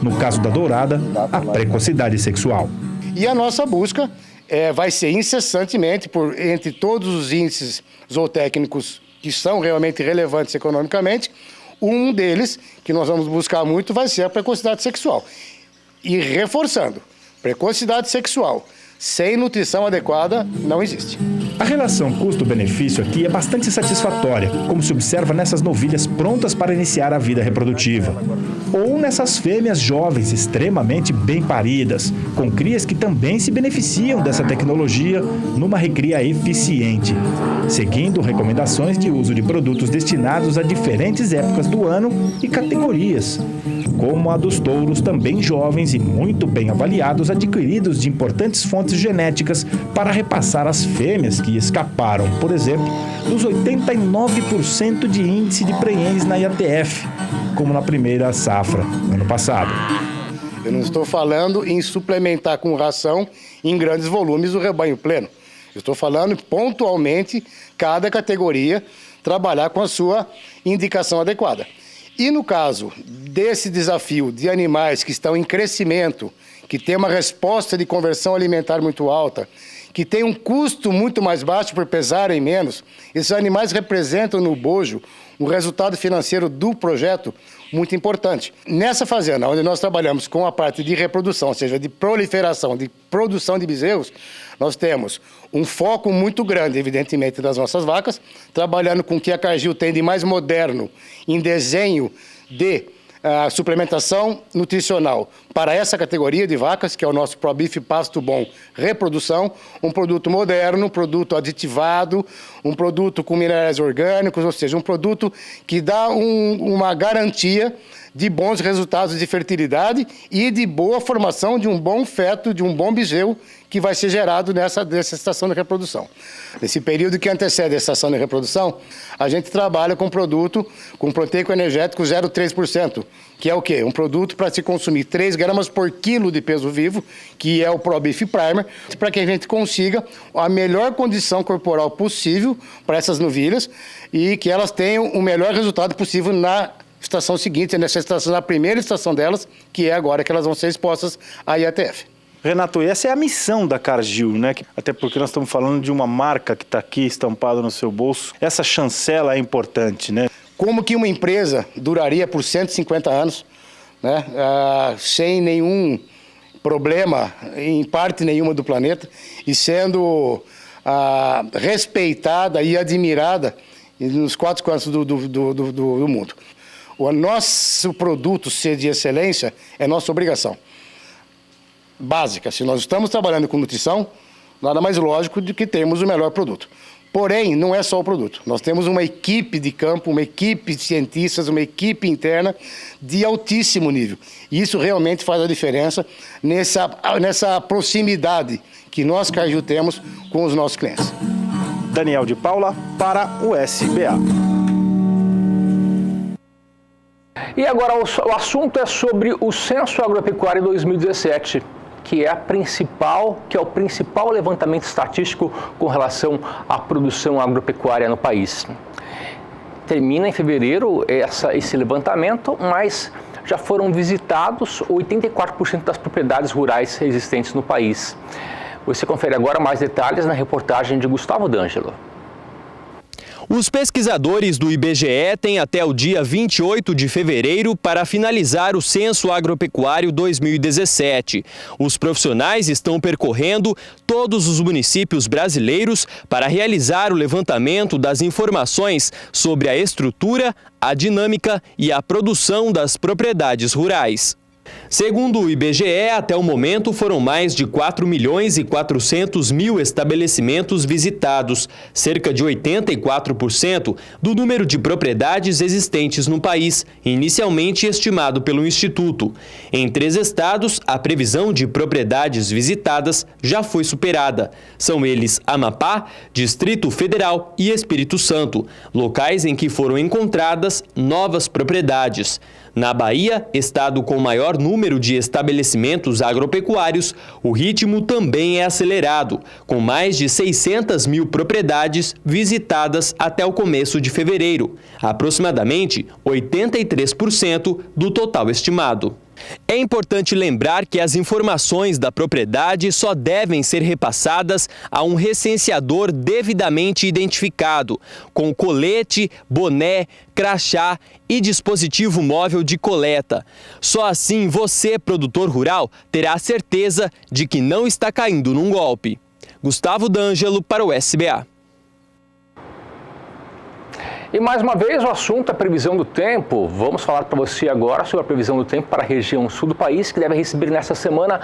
No caso da dourada, a precocidade sexual. E a nossa busca vai ser incessantemente, entre todos os índices zootécnicos que são realmente relevantes economicamente, um deles, que nós vamos buscar muito, vai ser a precocidade sexual. E reforçando, precocidade sexual sem nutrição adequada não existe. A relação custo-benefício aqui é bastante satisfatória, como se observa nessas novilhas prontas para iniciar a vida reprodutiva. Ou nessas fêmeas jovens extremamente bem paridas, com crias que também se beneficiam dessa tecnologia numa recria eficiente, seguindo recomendações de uso de produtos destinados a diferentes épocas do ano e categorias, como a dos touros também jovens e muito bem avaliados, adquiridos de importantes fontes genéticas para repassar as fêmeas que escaparam, por exemplo, dos 89% de índice de prenhez na IATF, como na primeira safra, ano passado. Eu não estou falando em suplementar com ração em grandes volumes o rebanho pleno. Eu estou falando pontualmente, cada categoria trabalhar com a sua indicação adequada. E no caso desse desafio de animais que estão em crescimento, que tem uma resposta de conversão alimentar muito alta, que tem um custo muito mais baixo por pesarem menos, esses animais representam no bojo um resultado financeiro do projeto muito importante. Nessa fazenda, onde nós trabalhamos com a parte de reprodução, ou seja, de proliferação, de produção de bezerros, nós temos um foco muito grande, evidentemente, das nossas vacas, trabalhando com o que a Cargill tem de mais moderno em desenho de suplementação nutricional para essa categoria de vacas, que é o nosso ProBeef Pasto Bom Reprodução, um produto moderno, um produto aditivado, um produto com minerais orgânicos, ou seja, um produto que dá uma garantia de bons resultados de fertilidade e de boa formação de um bom feto, de um bom bezerro que vai ser gerado nessa estação de reprodução. Nesse período que antecede a estação de reprodução, a gente trabalha com produto com proteico energético 0,3%, que é o quê? Um produto para se consumir 3 gramas por quilo de peso vivo, que é o ProBeef Primer, para que a gente consiga a melhor condição corporal possível para essas novilhas e que elas tenham o melhor resultado possível na estação seguinte, nessa estação, na primeira estação delas, que é agora que elas vão ser expostas à IATF. Renato, essa é a missão da Cargill, né? Até porque nós estamos falando de uma marca que está aqui estampada no seu bolso. Essa chancela é importante, né? Como que uma empresa duraria por 150 anos, né? Sem nenhum problema em parte nenhuma do planeta e sendo respeitada e admirada nos 4 cantos do mundo. O nosso produto ser de excelência é nossa obrigação básica. Se nós estamos trabalhando com nutrição, nada mais lógico do que termos o melhor produto. Porém, não é só o produto. Nós temos uma equipe de campo, uma equipe de cientistas, uma equipe interna de altíssimo nível. E isso realmente faz a diferença nessa proximidade que nós, Cargill, temos com os nossos clientes. Daniel de Paula para o SBA. E agora o assunto é sobre o Censo Agropecuário 2017, que é o principal levantamento estatístico com relação à produção agropecuária no país. Termina em fevereiro esse levantamento, mas já foram visitados 84% das propriedades rurais existentes no país. Você confere agora mais detalhes na reportagem de Gustavo D'Angelo. Os pesquisadores do IBGE têm até o dia 28 de fevereiro para finalizar o Censo Agropecuário 2017. Os profissionais estão percorrendo todos os municípios brasileiros para realizar o levantamento das informações sobre a estrutura, a dinâmica e a produção das propriedades rurais. Segundo o IBGE, até o momento foram mais de 4.400.000 estabelecimentos visitados, cerca de 84% do número de propriedades existentes no país, inicialmente estimado pelo Instituto. Em 3 estados, a previsão de propriedades visitadas já foi superada. São eles Amapá, Distrito Federal e Espírito Santo, locais em que foram encontradas novas propriedades. Na Bahia, estado com maior número de estabelecimentos agropecuários, o ritmo também é acelerado, com mais de 600.000 propriedades visitadas até o começo de fevereiro, aproximadamente 83% do total estimado. É importante lembrar que as informações da propriedade só devem ser repassadas a um recenseador devidamente identificado, com colete, boné, crachá e dispositivo móvel de coleta. Só assim você, produtor rural, terá a certeza de que não está caindo num golpe. Gustavo D'Angelo para o SBA. E mais uma vez o assunto é a previsão do tempo. Vamos falar para você agora sobre a previsão do tempo para a região sul do país, que deve receber nesta semana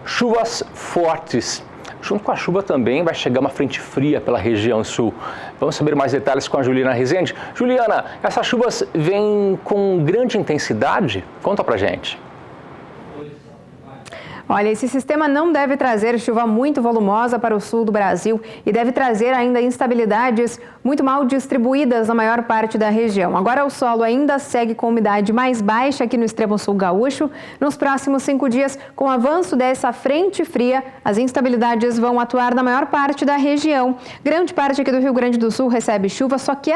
chuvas fortes. Junto com a chuva também vai chegar uma frente fria pela região sul. Vamos saber mais detalhes com a Juliana Rezende. Juliana, essas chuvas vêm com grande intensidade? Conta pra gente. Olha, esse sistema não deve trazer chuva muito volumosa para o sul do Brasil e deve trazer ainda instabilidades muito mal distribuídas na maior parte da região. Agora o solo ainda segue com umidade mais baixa aqui no extremo sul gaúcho. Nos próximos 5 dias, com o avanço dessa frente fria, as instabilidades vão atuar na maior parte da região. Grande parte aqui do Rio Grande do Sul recebe chuva, só que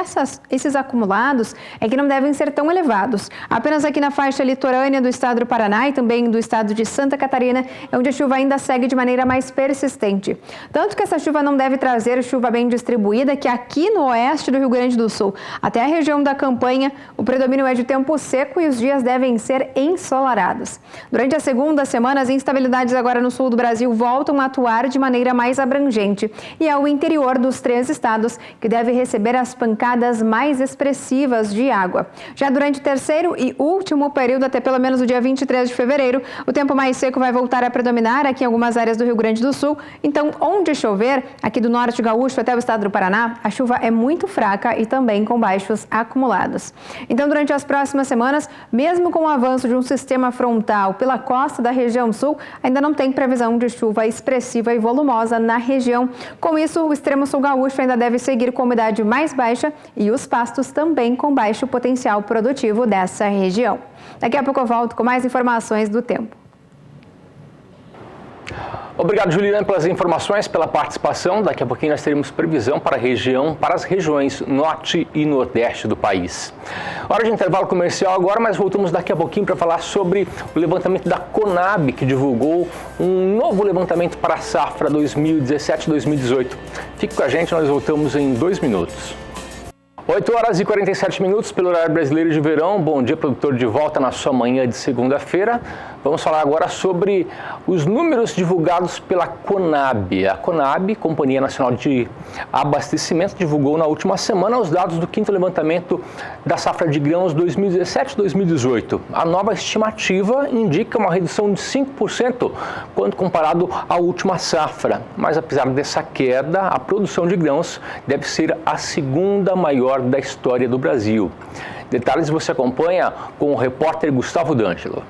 esses acumulados é que não devem ser tão elevados. Apenas aqui na faixa litorânea do estado do Paraná e também do estado de Santa Catarina, é onde a chuva ainda segue de maneira mais persistente. Tanto que essa chuva não deve trazer chuva bem distribuída, que aqui no oeste do Rio Grande do Sul, até a região da Campanha, o predomínio é de tempo seco e os dias devem ser ensolarados. Durante a segunda semana, as instabilidades agora no sul do Brasil voltam a atuar de maneira mais abrangente. E é o interior dos 3 estados que deve receber as pancadas mais expressivas de água. Já durante o terceiro e último período, até pelo menos o dia 23 de fevereiro, o tempo mais seco vai voltar a predominar aqui em algumas áreas do Rio Grande do Sul. Então, onde chover, aqui do norte gaúcho até o estado do Paraná, a chuva é muito fraca e também com baixos acumulados. Então, durante as próximas semanas, mesmo com o avanço de um sistema frontal pela costa da região sul, ainda não tem previsão de chuva expressiva e volumosa na região. Com isso, o extremo sul gaúcho ainda deve seguir com umidade mais baixa e os pastos também com baixo potencial produtivo dessa região. Daqui a pouco eu volto com mais informações do tempo. Obrigado, Juliana, pelas informações, pela participação. Daqui a pouquinho nós teremos previsão para as regiões norte e nordeste do país. Hora de intervalo comercial agora, mas voltamos daqui a pouquinho para falar sobre o levantamento da Conab, que divulgou um novo levantamento para a safra 2017-2018. Fique com a gente, nós voltamos em 2 minutos. 8 horas e 47 minutos pelo horário brasileiro de verão. Bom dia, produtor, de volta na sua manhã de segunda-feira. Vamos falar agora sobre os números divulgados pela Conab. A Conab, Companhia Nacional de Abastecimento, divulgou na última semana os dados do 5º levantamento da safra de grãos 2017-2018. A nova estimativa indica uma redução de 5% quando comparado à última safra. Mas apesar dessa queda, a produção de grãos deve ser a segunda maior da história do Brasil. Detalhes você acompanha com o repórter Gustavo D'Angelo.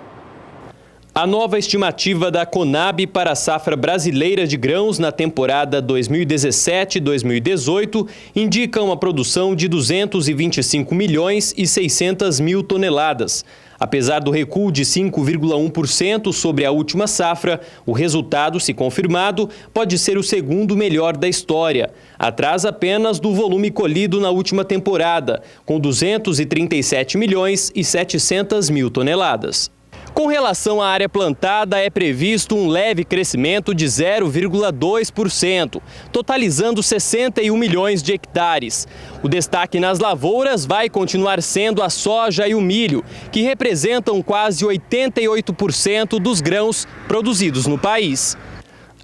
A nova estimativa da Conab para a safra brasileira de grãos na temporada 2017-2018 indica uma produção de 225 milhões e 600 mil toneladas. Apesar do recuo de 5,1% sobre a última safra, o resultado, se confirmado, pode ser o segundo melhor da história, atrás apenas do volume colhido na última temporada, com 237 milhões e 700 mil toneladas. Com relação à área plantada, é previsto um leve crescimento de 0,2%, totalizando 61 milhões de hectares. O destaque nas lavouras vai continuar sendo a soja e o milho, que representam quase 88% dos grãos produzidos no país.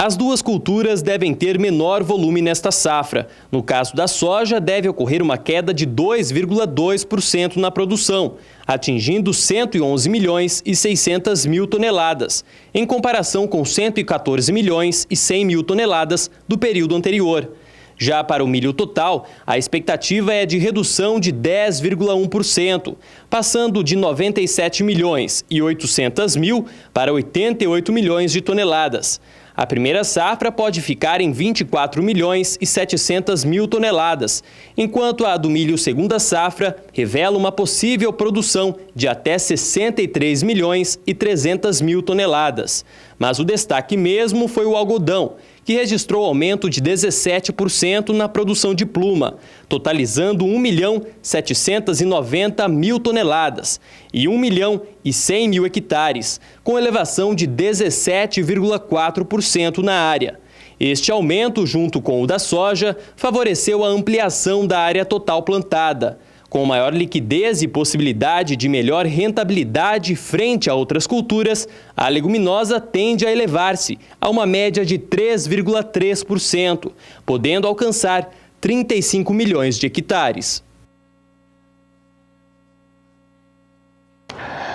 As duas culturas devem ter menor volume nesta safra. No caso da soja, deve ocorrer uma queda de 2,2% na produção, atingindo 111 milhões e 600 mil toneladas, em comparação com 114 milhões e 100 mil toneladas do período anterior. Já para o milho total, a expectativa é de redução de 10,1%, passando de 97 milhões e 800 mil para 88 milhões de toneladas. A primeira safra pode ficar em 24 milhões e 700 mil toneladas, enquanto a do milho segunda safra revela uma possível produção de até 63 milhões e 300 mil toneladas. Mas o destaque mesmo foi o algodão, que registrou aumento de 17% na produção de pluma, totalizando 1 milhão 790 mil toneladas e 1 milhão e 100 mil hectares, com elevação de 17,4% na área. Este aumento, junto com o da soja, favoreceu a ampliação da área total plantada. Com maior liquidez e possibilidade de melhor rentabilidade frente a outras culturas, a leguminosa tende a elevar-se a uma média de 3,3%, podendo alcançar 35 milhões de hectares.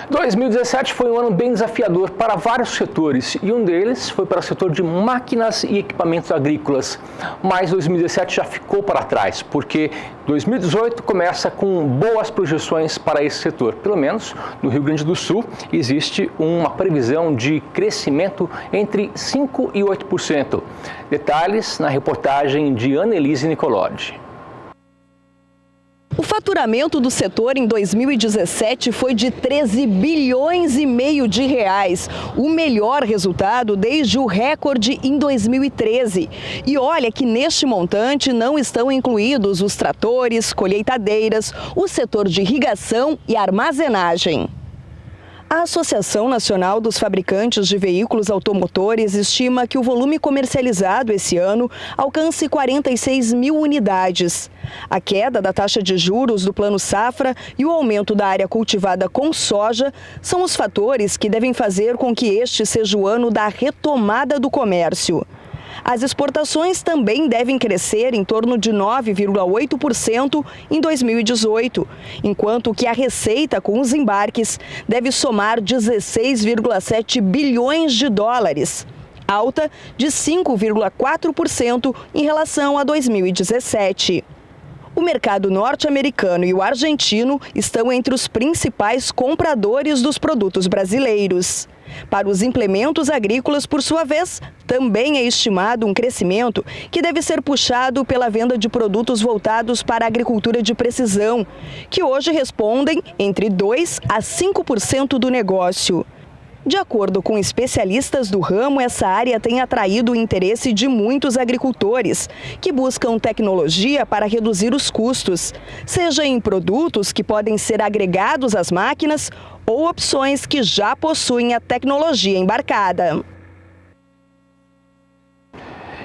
2017 foi um ano bem desafiador para vários setores e um deles foi para o setor de máquinas e equipamentos agrícolas. Mas 2017 já ficou para trás, porque 2018 começa com boas projeções para esse setor. Pelo menos no Rio Grande do Sul existe uma previsão de crescimento entre 5% e 8%. Detalhes na reportagem de Annelise Nicolodi. O faturamento do setor em 2017 foi de 13 bilhões e meio de reais, o melhor resultado desde o recorde em 2013. E olha que neste montante não estão incluídos os tratores, colheitadeiras, o setor de irrigação e armazenagem. A Associação Nacional dos Fabricantes de Veículos Automotores estima que o volume comercializado esse ano alcance 46 mil unidades. A queda da taxa de juros do Plano Safra e o aumento da área cultivada com soja são os fatores que devem fazer com que este seja o ano da retomada do comércio. As exportações também devem crescer em torno de 9,8% em 2018, enquanto que a receita com os embarques deve somar 16,7 bilhões de dólares, alta de 5,4% em relação a 2017. O mercado norte-americano e o argentino estão entre os principais compradores dos produtos brasileiros. Para os implementos agrícolas, por sua vez, também é estimado um crescimento que deve ser puxado pela venda de produtos voltados para a agricultura de precisão, que hoje respondem entre 2% a 5% do negócio. De acordo com especialistas do ramo, essa área tem atraído o interesse de muitos agricultores, que buscam tecnologia para reduzir os custos, seja em produtos que podem ser agregados às máquinas ou opções que já possuem a tecnologia embarcada.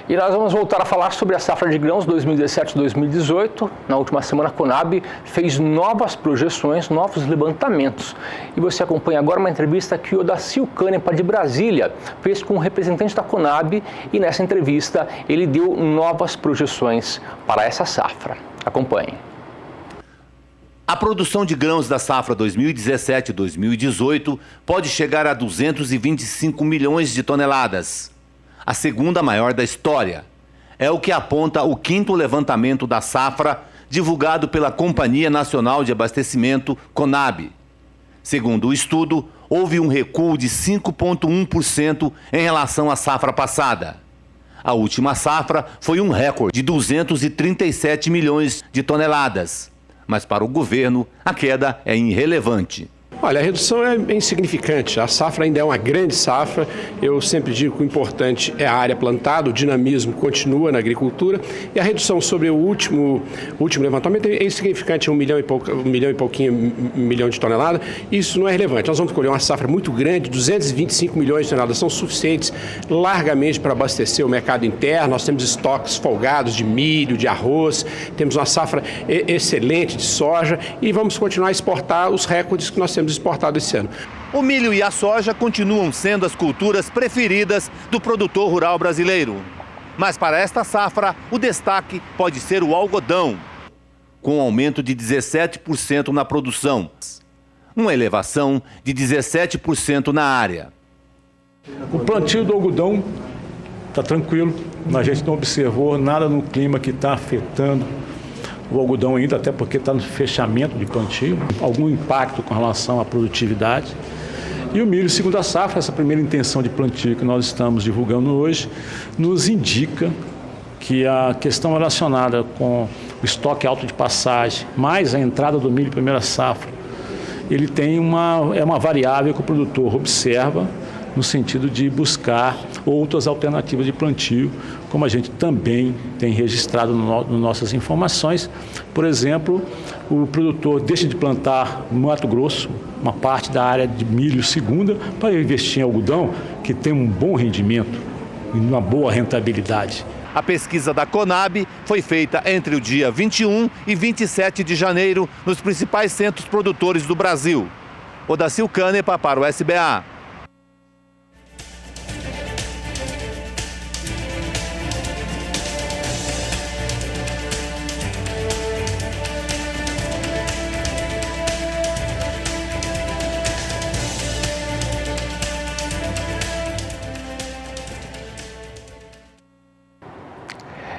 E nós vamos voltar a falar sobre a safra de grãos 2017-2018. Na última semana, a Conab fez novas projeções, novos levantamentos. E você acompanha agora uma entrevista que o Odacil Canepa, de Brasília, fez com um representante da Conab. E nessa entrevista, ele deu novas projeções para essa safra. Acompanhe. A produção de grãos da safra 2017-2018 pode chegar a 225 milhões de toneladas. A segunda maior da história. É o que aponta o 5º levantamento da safra, divulgado pela Companhia Nacional de Abastecimento, Conab. Segundo o estudo, houve um recuo de 5,1% em relação à safra passada. A última safra foi um recorde de 237 milhões de toneladas. Mas para o governo, a queda é irrelevante. Olha, a redução é insignificante. A safra ainda é uma grande safra. Eu sempre digo que o importante é a área plantada, o dinamismo continua na agricultura. E a redução sobre o último levantamento é insignificante, 1 milhão e pouquinho, 1 milhão de toneladas. Isso não é relevante. Nós vamos colher uma safra muito grande, 225 milhões de toneladas são suficientes largamente para abastecer o mercado interno. Nós temos estoques folgados de milho, de arroz, temos uma safra excelente de soja e vamos continuar a exportar os recordes que nós temos exportado esse ano. O milho e a soja continuam sendo as culturas preferidas do produtor rural brasileiro. Mas para esta safra, o destaque pode ser o algodão, com um aumento de 17% na produção, uma elevação de 17% na área. O plantio do algodão está tranquilo, a gente não observou nada no clima que está afetando o algodão ainda, até porque está no fechamento de plantio, algum impacto com relação à produtividade. E o milho, segundo a safra, essa primeira intenção de plantio que nós estamos divulgando hoje, nos indica que a questão relacionada com o estoque alto de passagem, mais a entrada do milho primeira safra, ele tem uma variável que o produtor observa no sentido de buscar outras alternativas de plantio, como a gente também tem registrado nas nossas informações. Por exemplo, o produtor deixa de plantar no Mato Grosso uma parte da área de milho segunda para investir em algodão, que tem um bom rendimento e uma boa rentabilidade. A pesquisa da Conab foi feita entre o dia 21 e 27 de janeiro nos principais centros produtores do Brasil. Odacil Canepa para o SBA.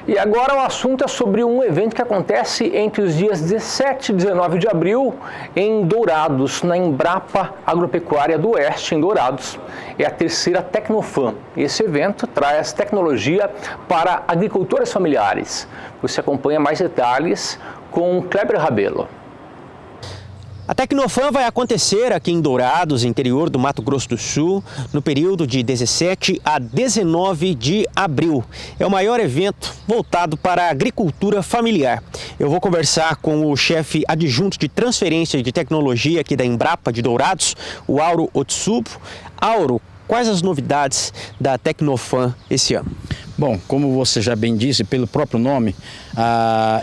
E agora o assunto é sobre um evento que acontece entre os dias 17 e 19 de abril em Dourados, na Embrapa Agropecuária do Oeste, em Dourados. É a terceira Tecnofan. Esse evento traz tecnologia para agricultores familiares. Você acompanha mais detalhes com Kleber Rabelo. A Tecnofan vai acontecer aqui em Dourados, interior do Mato Grosso do Sul, no período de 17 a 19 de abril. É o maior evento voltado para a agricultura familiar. Eu vou conversar com o chefe adjunto de transferência de tecnologia aqui da Embrapa de Dourados, o Auro Otsubo. Auro, quais as novidades da Tecnofan esse ano? Bom, como você já bem disse, pelo próprio nome,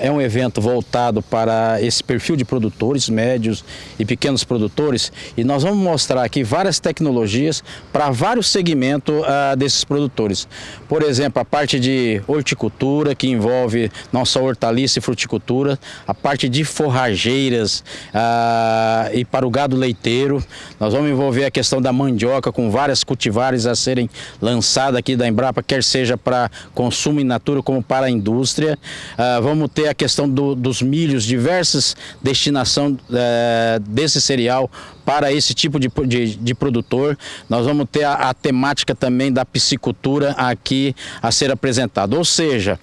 é um evento voltado para esse perfil de produtores, médios e pequenos produtores, e nós vamos mostrar aqui várias tecnologias para vários segmentos desses produtores. Por exemplo, a parte de horticultura, que envolve não só hortaliça e fruticultura, a parte de forrageiras e para o gado leiteiro. Nós vamos envolver a questão da mandioca, com várias cultivares a serem lançadas aqui da Embrapa, quer seja para consumo in natura como para a indústria. Vamos ter a questão dos milhos, diversas destinações desse cereal para esse tipo de produtor. Nós vamos ter a temática também da piscicultura aqui a ser apresentada. Ou seja,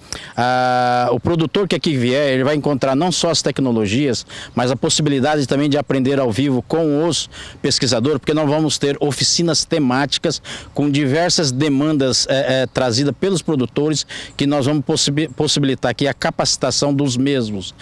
o produtor que aqui vier, ele vai encontrar não só as tecnologias, mas a possibilidade também de aprender ao vivo com os pesquisadores, porque nós vamos ter oficinas temáticas com diversas demandas trazidas pelos produtores, que nós vamos possibilitar aqui a capacitação dos mesmos.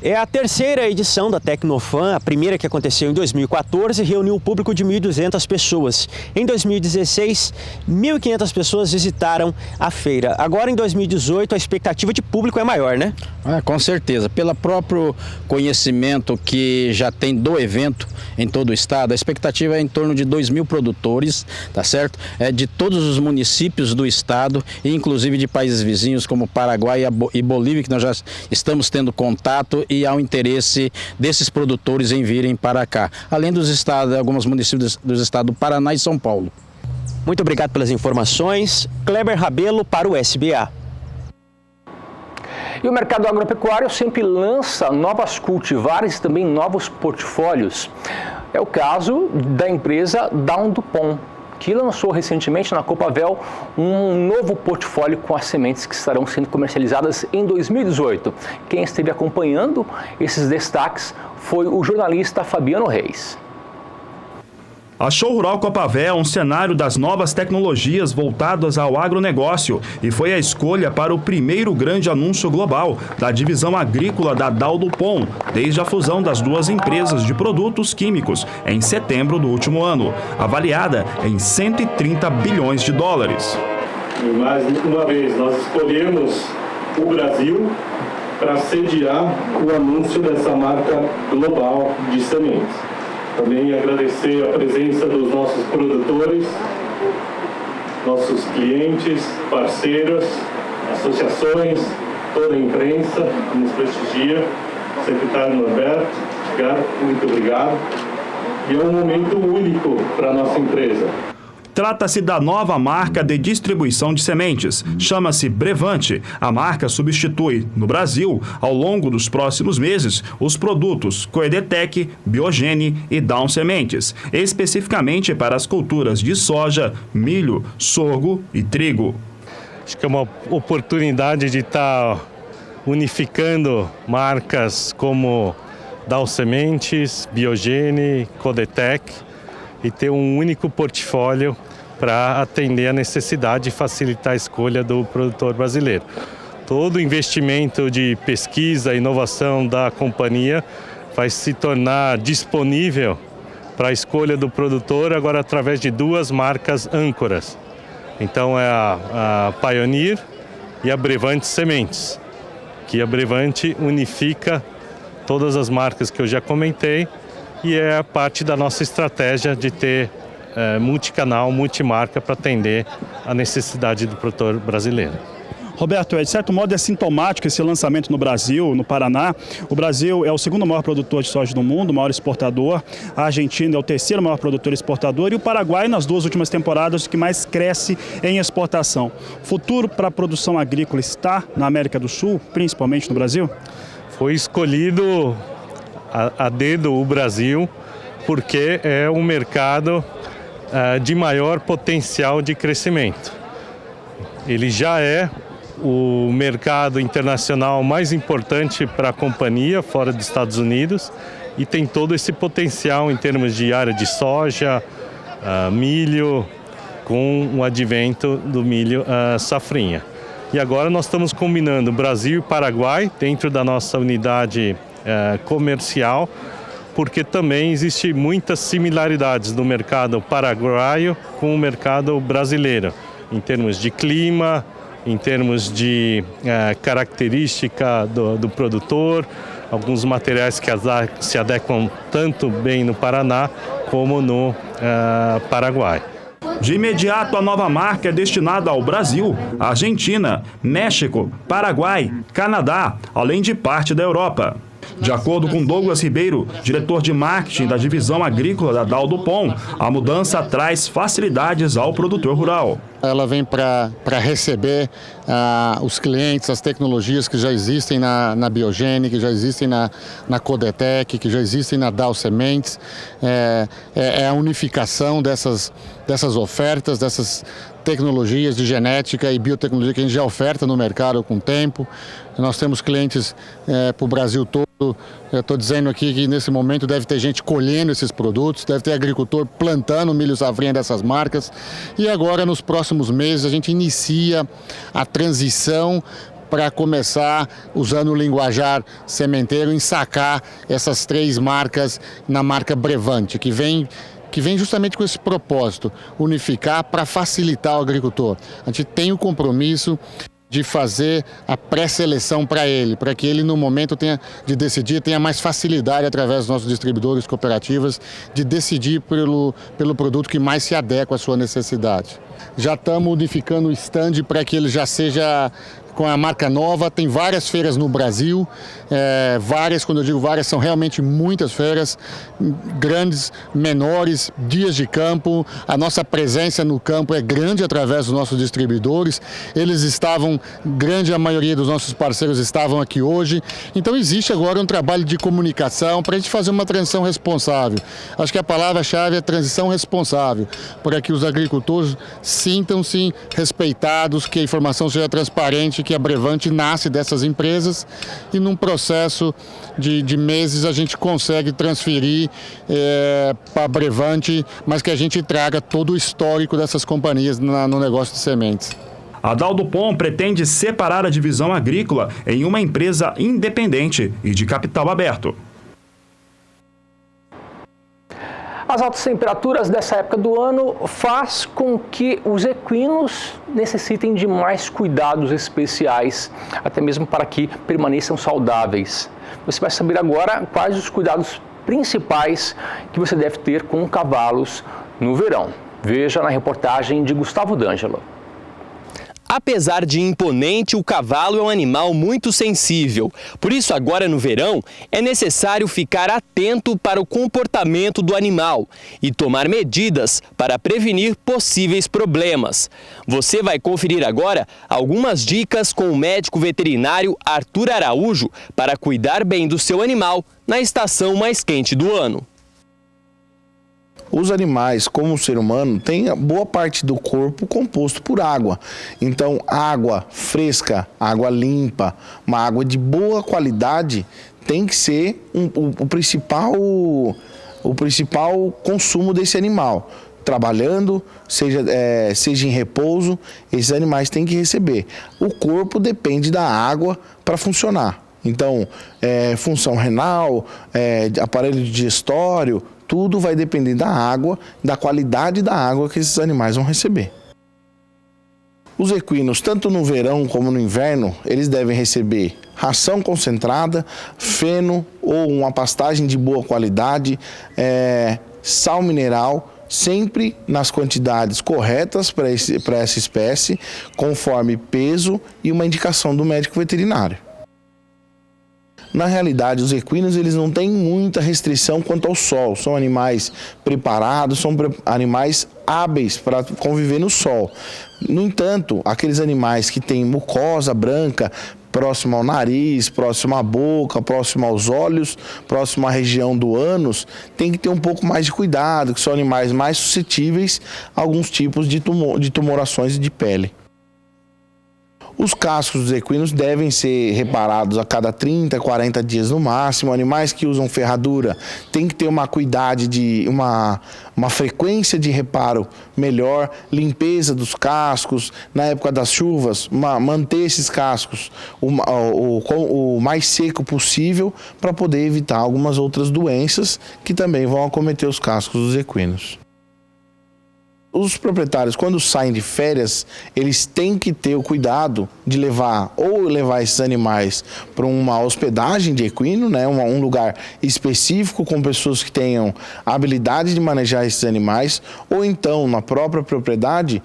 É a terceira edição da Tecnofan, a primeira que aconteceu em 2014, reuniu um público de 1.200 pessoas. Em 2016, 1.500 pessoas visitaram a feira. Agora, em 2018, a expectativa de público é maior, né? Com certeza. Pelo próprio conhecimento que já tem do evento em todo o estado, a expectativa é em torno de 2.000 produtores, tá certo? De todos os municípios do estado, e inclusive de países vizinhos como Paraguai e Bolívia, que nós já estamos tendo contato, e há um interesse desses produtores em virem para cá, além dos estados, alguns municípios dos estados do Paraná e São Paulo. Muito obrigado pelas informações. Kleber Rabelo para o SBA. E o mercado agropecuário sempre lança novas cultivares e também novos portfólios. É o caso da empresa Down Dupont, que lançou recentemente na Copavel um novo portfólio com as sementes que estarão sendo comercializadas em 2018. Quem esteve acompanhando esses destaques foi o jornalista Fabiano Reis. A Show Rural Copavé é um cenário das novas tecnologias voltadas ao agronegócio e foi a escolha para o primeiro grande anúncio global da divisão agrícola da Dow DuPont, desde a fusão das duas empresas de produtos químicos em setembro do último ano, avaliada em 130 bilhões de dólares. E mais uma vez, nós escolhemos o Brasil para sediar o anúncio dessa marca global de sementes. Também agradecer a presença dos nossos produtores, nossos clientes, parceiros, associações, toda a imprensa que nos prestigia, secretário Norberto, muito obrigado. E é um momento único para a nossa empresa. Trata-se da nova marca de distribuição de sementes. Chama-se Brevante. A marca substitui, no Brasil, ao longo dos próximos meses, os produtos Coedetec, Biogene e Down Sementes, especificamente para as culturas de soja, milho, sorgo e trigo. Acho que é uma oportunidade de estar unificando marcas como Down Sementes, Biogene, Coedetec, e ter um único portfólio para atender a necessidade e facilitar a escolha do produtor brasileiro. Todo o investimento de pesquisa e inovação da companhia vai se tornar disponível para a escolha do produtor agora através de duas marcas âncoras. Então é a Pioneer e a Brevante Sementes, que a Brevante unifica todas as marcas que eu já comentei, e é parte da nossa estratégia de ter multicanal, multimarca para atender a necessidade do produtor brasileiro. Roberto, de certo modo é sintomático esse lançamento no Brasil, no Paraná. O Brasil é o segundo maior produtor de soja do mundo, o maior exportador. A Argentina é o terceiro maior produtor exportador e o Paraguai, nas duas últimas temporadas, o que mais cresce em exportação. O futuro para a produção agrícola está na América do Sul, principalmente no Brasil? Foi escolhido a dedo o Brasil porque é um mercado de maior potencial de crescimento. Ele já é o mercado internacional mais importante para a companhia fora dos Estados Unidos e tem todo esse potencial em termos de área de soja, milho, com o advento do milho safrinha. E agora nós estamos combinando Brasil e Paraguai dentro da nossa unidade comercial, porque também existem muitas similaridades do mercado paraguaio com o mercado brasileiro, em termos de clima, em termos de característica do produtor, alguns materiais que se adequam tanto bem no Paraná como no Paraguai. De imediato, a nova marca é destinada ao Brasil, Argentina, México, Paraguai, Canadá, além de parte da Europa. De acordo com Douglas Ribeiro, diretor de marketing da divisão agrícola da Dow DuPont, a mudança traz facilidades ao produtor rural. Ela vem para receber os clientes, as tecnologias que já existem na Biogene, que já existem na Coedetec, que já existem na Dow Sementes. É a unificação dessas ofertas, dessas tecnologias de genética e biotecnologia que a gente já oferta no mercado com o tempo. Nós temos clientes para o Brasil todo. Estou dizendo aqui que nesse momento deve ter gente colhendo esses produtos, deve ter agricultor plantando milho safrinha dessas marcas. E agora, nos próximos meses, a gente inicia a transição para começar, usando o linguajar sementeiro, ensacar essas três marcas na marca Brevante, que vem justamente com esse propósito, unificar para facilitar o agricultor. A gente tem o compromisso de fazer a pré-seleção para ele, para que ele no momento de decidir tenha mais facilidade através dos nossos distribuidores, cooperativas, de decidir pelo produto que mais se adequa à sua necessidade. Já estamos unificando o stand para que ele já seja com a marca nova. Tem várias feiras no Brasil, várias, quando eu digo várias, são realmente muitas feiras, grandes, menores, dias de campo. A nossa presença no campo é grande através dos nossos distribuidores. Eles estavam, a maioria dos nossos parceiros estavam aqui hoje. Então existe agora um trabalho de comunicação para a gente fazer uma transição responsável. Acho que a palavra-chave é transição responsável, para que os agricultores sintam-se respeitados, que a informação seja transparente, que a Brevante nasce dessas empresas e num processo de meses a gente consegue transferir para a Brevante, mas que a gente traga todo o histórico dessas companhias no negócio de sementes. A Daldupom pretende separar a divisão agrícola em uma empresa independente e de capital aberto. As altas temperaturas dessa época do ano faz com que os equinos necessitem de mais cuidados especiais, até mesmo para que permaneçam saudáveis. Você vai saber agora quais os cuidados principais que você deve ter com cavalos no verão. Veja na reportagem de Gustavo D'Angelo. Apesar de imponente, o cavalo é um animal muito sensível. Por isso, agora no verão, é necessário ficar atento para o comportamento do animal e tomar medidas para prevenir possíveis problemas. Você vai conferir agora algumas dicas com o médico veterinário Arthur Araújo para cuidar bem do seu animal na estação mais quente do ano. Os animais, como o ser humano, têm boa parte do corpo composto por água. Então, água fresca, água limpa, uma água de boa qualidade tem que ser o principal consumo desse animal. Trabalhando, seja em repouso, esses animais têm que receber. O corpo depende da água para funcionar. Então, função renal, aparelho digestório, tudo vai depender da água, da qualidade da água que esses animais vão receber. Os equinos, tanto no verão como no inverno, eles devem receber ração concentrada, feno ou uma pastagem de boa qualidade, sal mineral, sempre nas quantidades corretas para essa espécie, conforme peso e uma indicação do médico veterinário. Na realidade, os equinos eles não têm muita restrição quanto ao sol. São animais preparados, são animais hábeis para conviver no sol. No entanto, aqueles animais que têm mucosa branca, próximo ao nariz, próximo à boca, próximo aos olhos, próximo à região do ânus, tem que ter um pouco mais de cuidado, que são animais mais suscetíveis a alguns tipos de tumorações de pele. Os cascos dos equinos devem ser reparados a cada 30, 40 dias no máximo. Animais que usam ferradura têm que ter uma frequência de reparo melhor, limpeza dos cascos. Na época das chuvas, manter esses cascos o mais seco possível para poder evitar algumas outras doenças que também vão acometer os cascos dos equinos. Os proprietários, quando saem de férias, eles têm que ter o cuidado de levar esses animais para uma hospedagem de equino, né, um lugar específico com pessoas que tenham habilidade de manejar esses animais, ou então, na própria propriedade,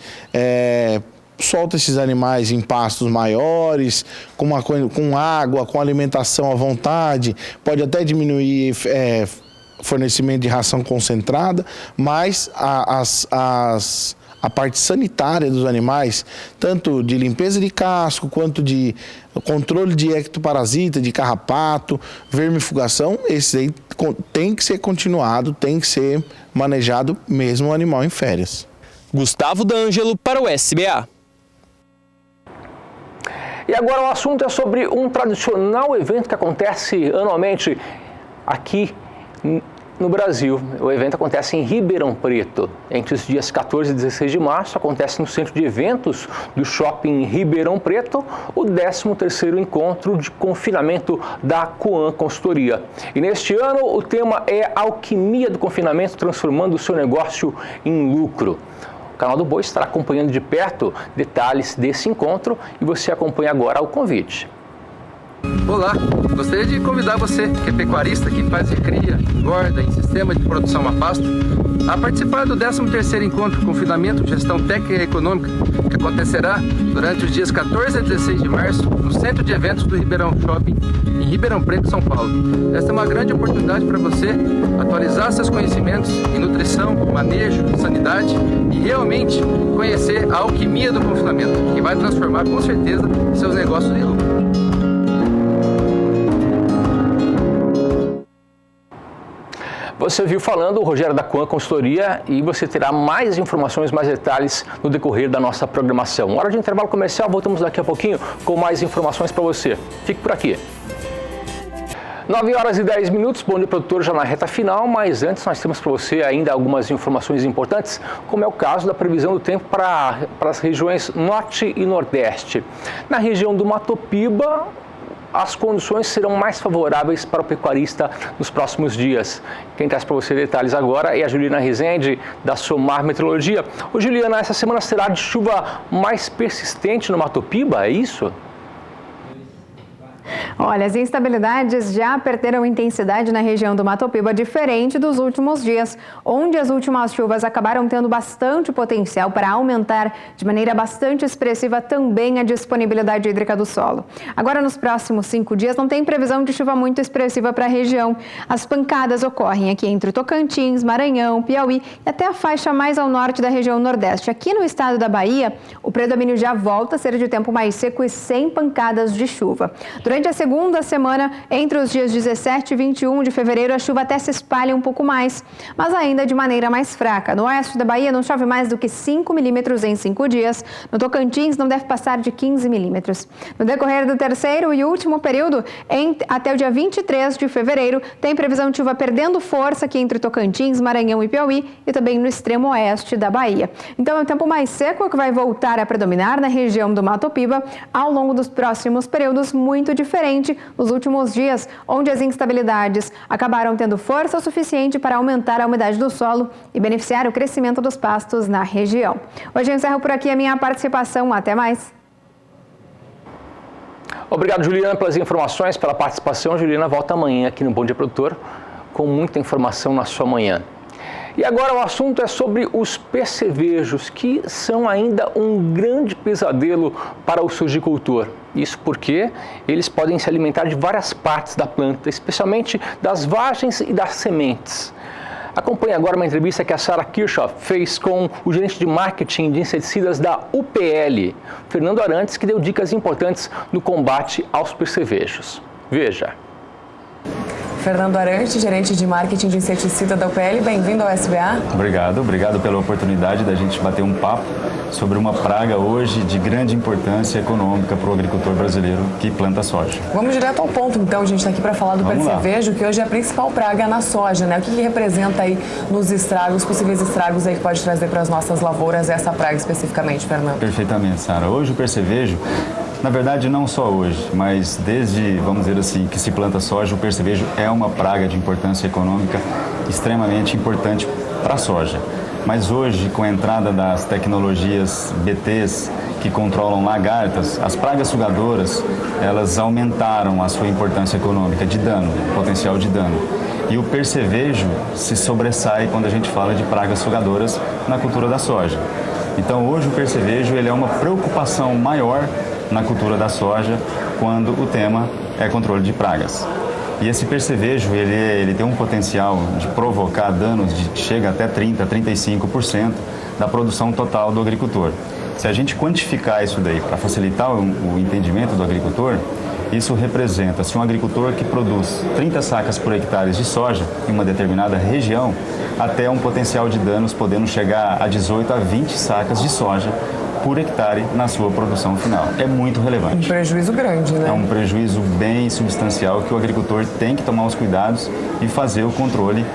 solta esses animais em pastos maiores, com água, com alimentação à vontade, pode até diminuir fornecimento de ração concentrada, mas a parte sanitária dos animais, tanto de limpeza de casco, quanto de controle de ectoparasita, de carrapato, vermifugação, esse aí tem que ser continuado, tem que ser manejado mesmo o animal em férias. Gustavo D'Angelo para o SBA. E agora o assunto é sobre um tradicional evento que acontece anualmente aqui no Brasil. O evento acontece em Ribeirão Preto. Entre os dias 14 e 16 de março, acontece no Centro de Eventos do Shopping Ribeirão Preto, o 13º Encontro de Confinamento da Coan Consultoria. E neste ano, o tema é Alquimia do Confinamento, transformando o seu negócio em lucro. O canal do Boi estará acompanhando de perto detalhes desse encontro e você acompanha agora o convite. Olá, gostaria de convidar você, que é pecuarista, que faz recria, engorda em sistema de produção a pasto, a participar do 13º Encontro Confinamento, Gestão Técnica e Econômica, que acontecerá durante os dias 14 a 16 de março, no Centro de Eventos do Ribeirão Shopping, em Ribeirão Preto, São Paulo. Esta é uma grande oportunidade para você atualizar seus conhecimentos em nutrição, manejo, sanidade e realmente conhecer a alquimia do confinamento, que vai transformar com certeza seus negócios em lucro. Você viu falando o Rogério da Quan Consultoria e você terá mais informações, mais detalhes no decorrer da nossa programação. Hora de intervalo comercial, voltamos daqui a pouquinho com mais informações para você. Fique por aqui. 9 horas e 10 minutos, Bom Dia Produtor já na reta final, mas antes nós temos para você ainda algumas informações importantes, como é o caso da previsão do tempo para as regiões Norte e Nordeste. Na região do Mato Piba, as condições serão mais favoráveis para o pecuarista nos próximos dias. Quem traz para você detalhes agora é a Juliana Rezende, da Somar Meteorologia. Ô Juliana, essa semana será de chuva mais persistente no Mato Piba, é isso? Olha, as instabilidades já perderam intensidade na região do Mato Piba, diferente dos últimos dias, onde as últimas chuvas acabaram tendo bastante potencial para aumentar de maneira bastante expressiva também a disponibilidade hídrica do solo. Agora, nos próximos 5 dias, não tem previsão de chuva muito expressiva para a região. As pancadas ocorrem aqui entre Tocantins, Maranhão, Piauí e até a faixa mais ao norte da região Nordeste. Aqui no estado da Bahia, o predomínio já volta a ser de tempo mais seco e sem pancadas de chuva. Durante a segunda semana, entre os dias 17 e 21 de fevereiro, a chuva até se espalha um pouco mais, mas ainda de maneira mais fraca. No oeste da Bahia não chove mais do que 5 milímetros em 5 dias. No Tocantins não deve passar de 15 milímetros. No decorrer do terceiro e último período, até o dia 23 de fevereiro, tem previsão de chuva perdendo força aqui entre Tocantins, Maranhão e Piauí e também no extremo oeste da Bahia. Então é o tempo mais seco que vai voltar a predominar na região do Mato Piba ao longo dos próximos períodos, muito diferente nos últimos dias, onde as instabilidades acabaram tendo força suficiente para aumentar a umidade do solo e beneficiar o crescimento dos pastos na região. Hoje eu encerro por aqui a minha participação. Até mais. Obrigado, Juliana, pelas informações, pela participação. Juliana volta amanhã aqui no Bom Dia Produtor com muita informação na sua manhã. E agora o assunto é sobre os percevejos, que são ainda um grande pesadelo para o sojicultor. Isso porque eles podem se alimentar de várias partes da planta, especialmente das vagens e das sementes. Acompanhe agora uma entrevista que a Sarah Kirchhoff fez com o gerente de marketing de inseticidas da UPL, Fernando Arantes, que deu dicas importantes no combate aos percevejos. Veja. Fernando Arantes, gerente de marketing de inseticida da UPL, bem-vindo ao SBA. Obrigado pela oportunidade da gente bater um papo sobre uma praga hoje de grande importância econômica para o agricultor brasileiro que planta soja. Vamos direto ao ponto, então. A gente está aqui para falar do percevejo, que hoje é a principal praga na soja, né? O que representa aí nos estragos, possíveis estragos aí que pode trazer para as nossas lavouras essa praga especificamente, Fernando? Perfeitamente, Sara. Hoje o percevejo, na verdade, não só hoje, mas desde, vamos dizer assim, que se planta soja, o percevejo é uma praga de importância econômica extremamente importante para a soja. Mas hoje, com a entrada das tecnologias BTs que controlam lagartas, as pragas sugadoras, elas aumentaram a sua importância econômica de dano, potencial de dano. E o percevejo se sobressai quando a gente fala de pragas sugadoras na cultura da soja. Então, hoje o percevejo ele é uma preocupação maior na cultura da soja quando o tema é controle de pragas. E esse percevejo ele tem um potencial de provocar danos de chega até 30%, 35% da produção total do agricultor. Se a gente quantificar isso daí para facilitar o entendimento do agricultor, isso representa, se um agricultor que produz 30 sacas por hectare de soja em uma determinada região, até um potencial de danos podendo chegar a 18 a 20 sacas de soja por hectare na sua produção final. É muito relevante. Um prejuízo grande, né? É um prejuízo bem substancial que o agricultor tem que tomar os cuidados e fazer o controle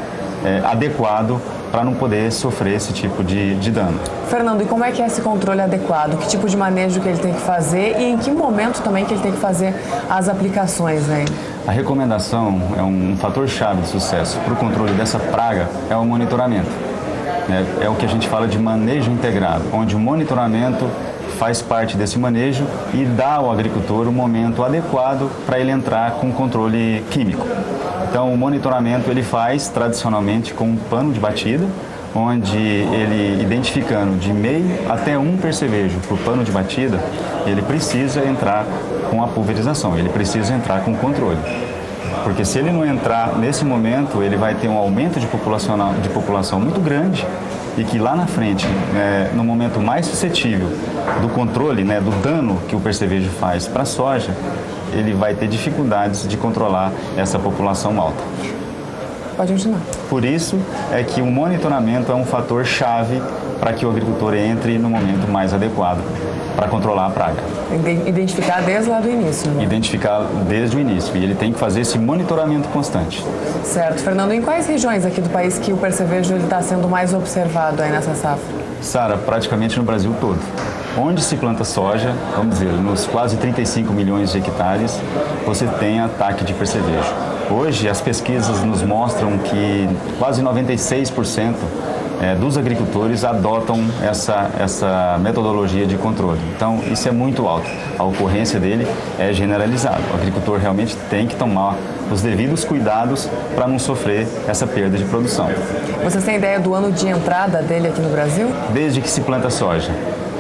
adequado para não poder sofrer esse tipo de dano. Fernando, e como é que é esse controle adequado? Que tipo de manejo que ele tem que fazer e em que momento também que ele tem que fazer as aplicações, né? A recomendação é um fator-chave de sucesso para o controle dessa praga é o monitoramento. É o que a gente fala de manejo integrado, onde o monitoramento faz parte desse manejo e dá ao agricultor o momento adequado para ele entrar com controle químico. Então, o monitoramento ele faz tradicionalmente com um pano de batida, onde ele, identificando de meio até um percevejo por pano de batida, ele precisa entrar com a pulverização, ele precisa entrar com o controle. Porque se ele não entrar nesse momento, ele vai ter um aumento de população muito grande e que lá na frente, no momento mais suscetível do controle, do dano que o percevejo faz para a soja, ele vai ter dificuldades de controlar essa população alta. Pode continuar. Por isso é que o monitoramento é um fator chave para que o agricultor entre no momento mais adequado para controlar a praga. Identificar desde lá do início, né? Identificar desde o início, e ele tem que fazer esse monitoramento constante. Certo. Fernando, em quais regiões aqui do país que o percevejo está sendo mais observado aí nessa safra? Sara, praticamente no Brasil todo. Onde se planta soja, vamos dizer, nos quase 35 milhões de hectares, você tem ataque de percevejo. Hoje, as pesquisas nos mostram que quase 96% dos agricultores adotam essa metodologia de controle. Então, isso é muito alto. A ocorrência dele é generalizada. O agricultor realmente tem que tomar os devidos cuidados para não sofrer essa perda de produção. Vocês têm ideia do ano de entrada dele aqui no Brasil? Desde que se planta soja.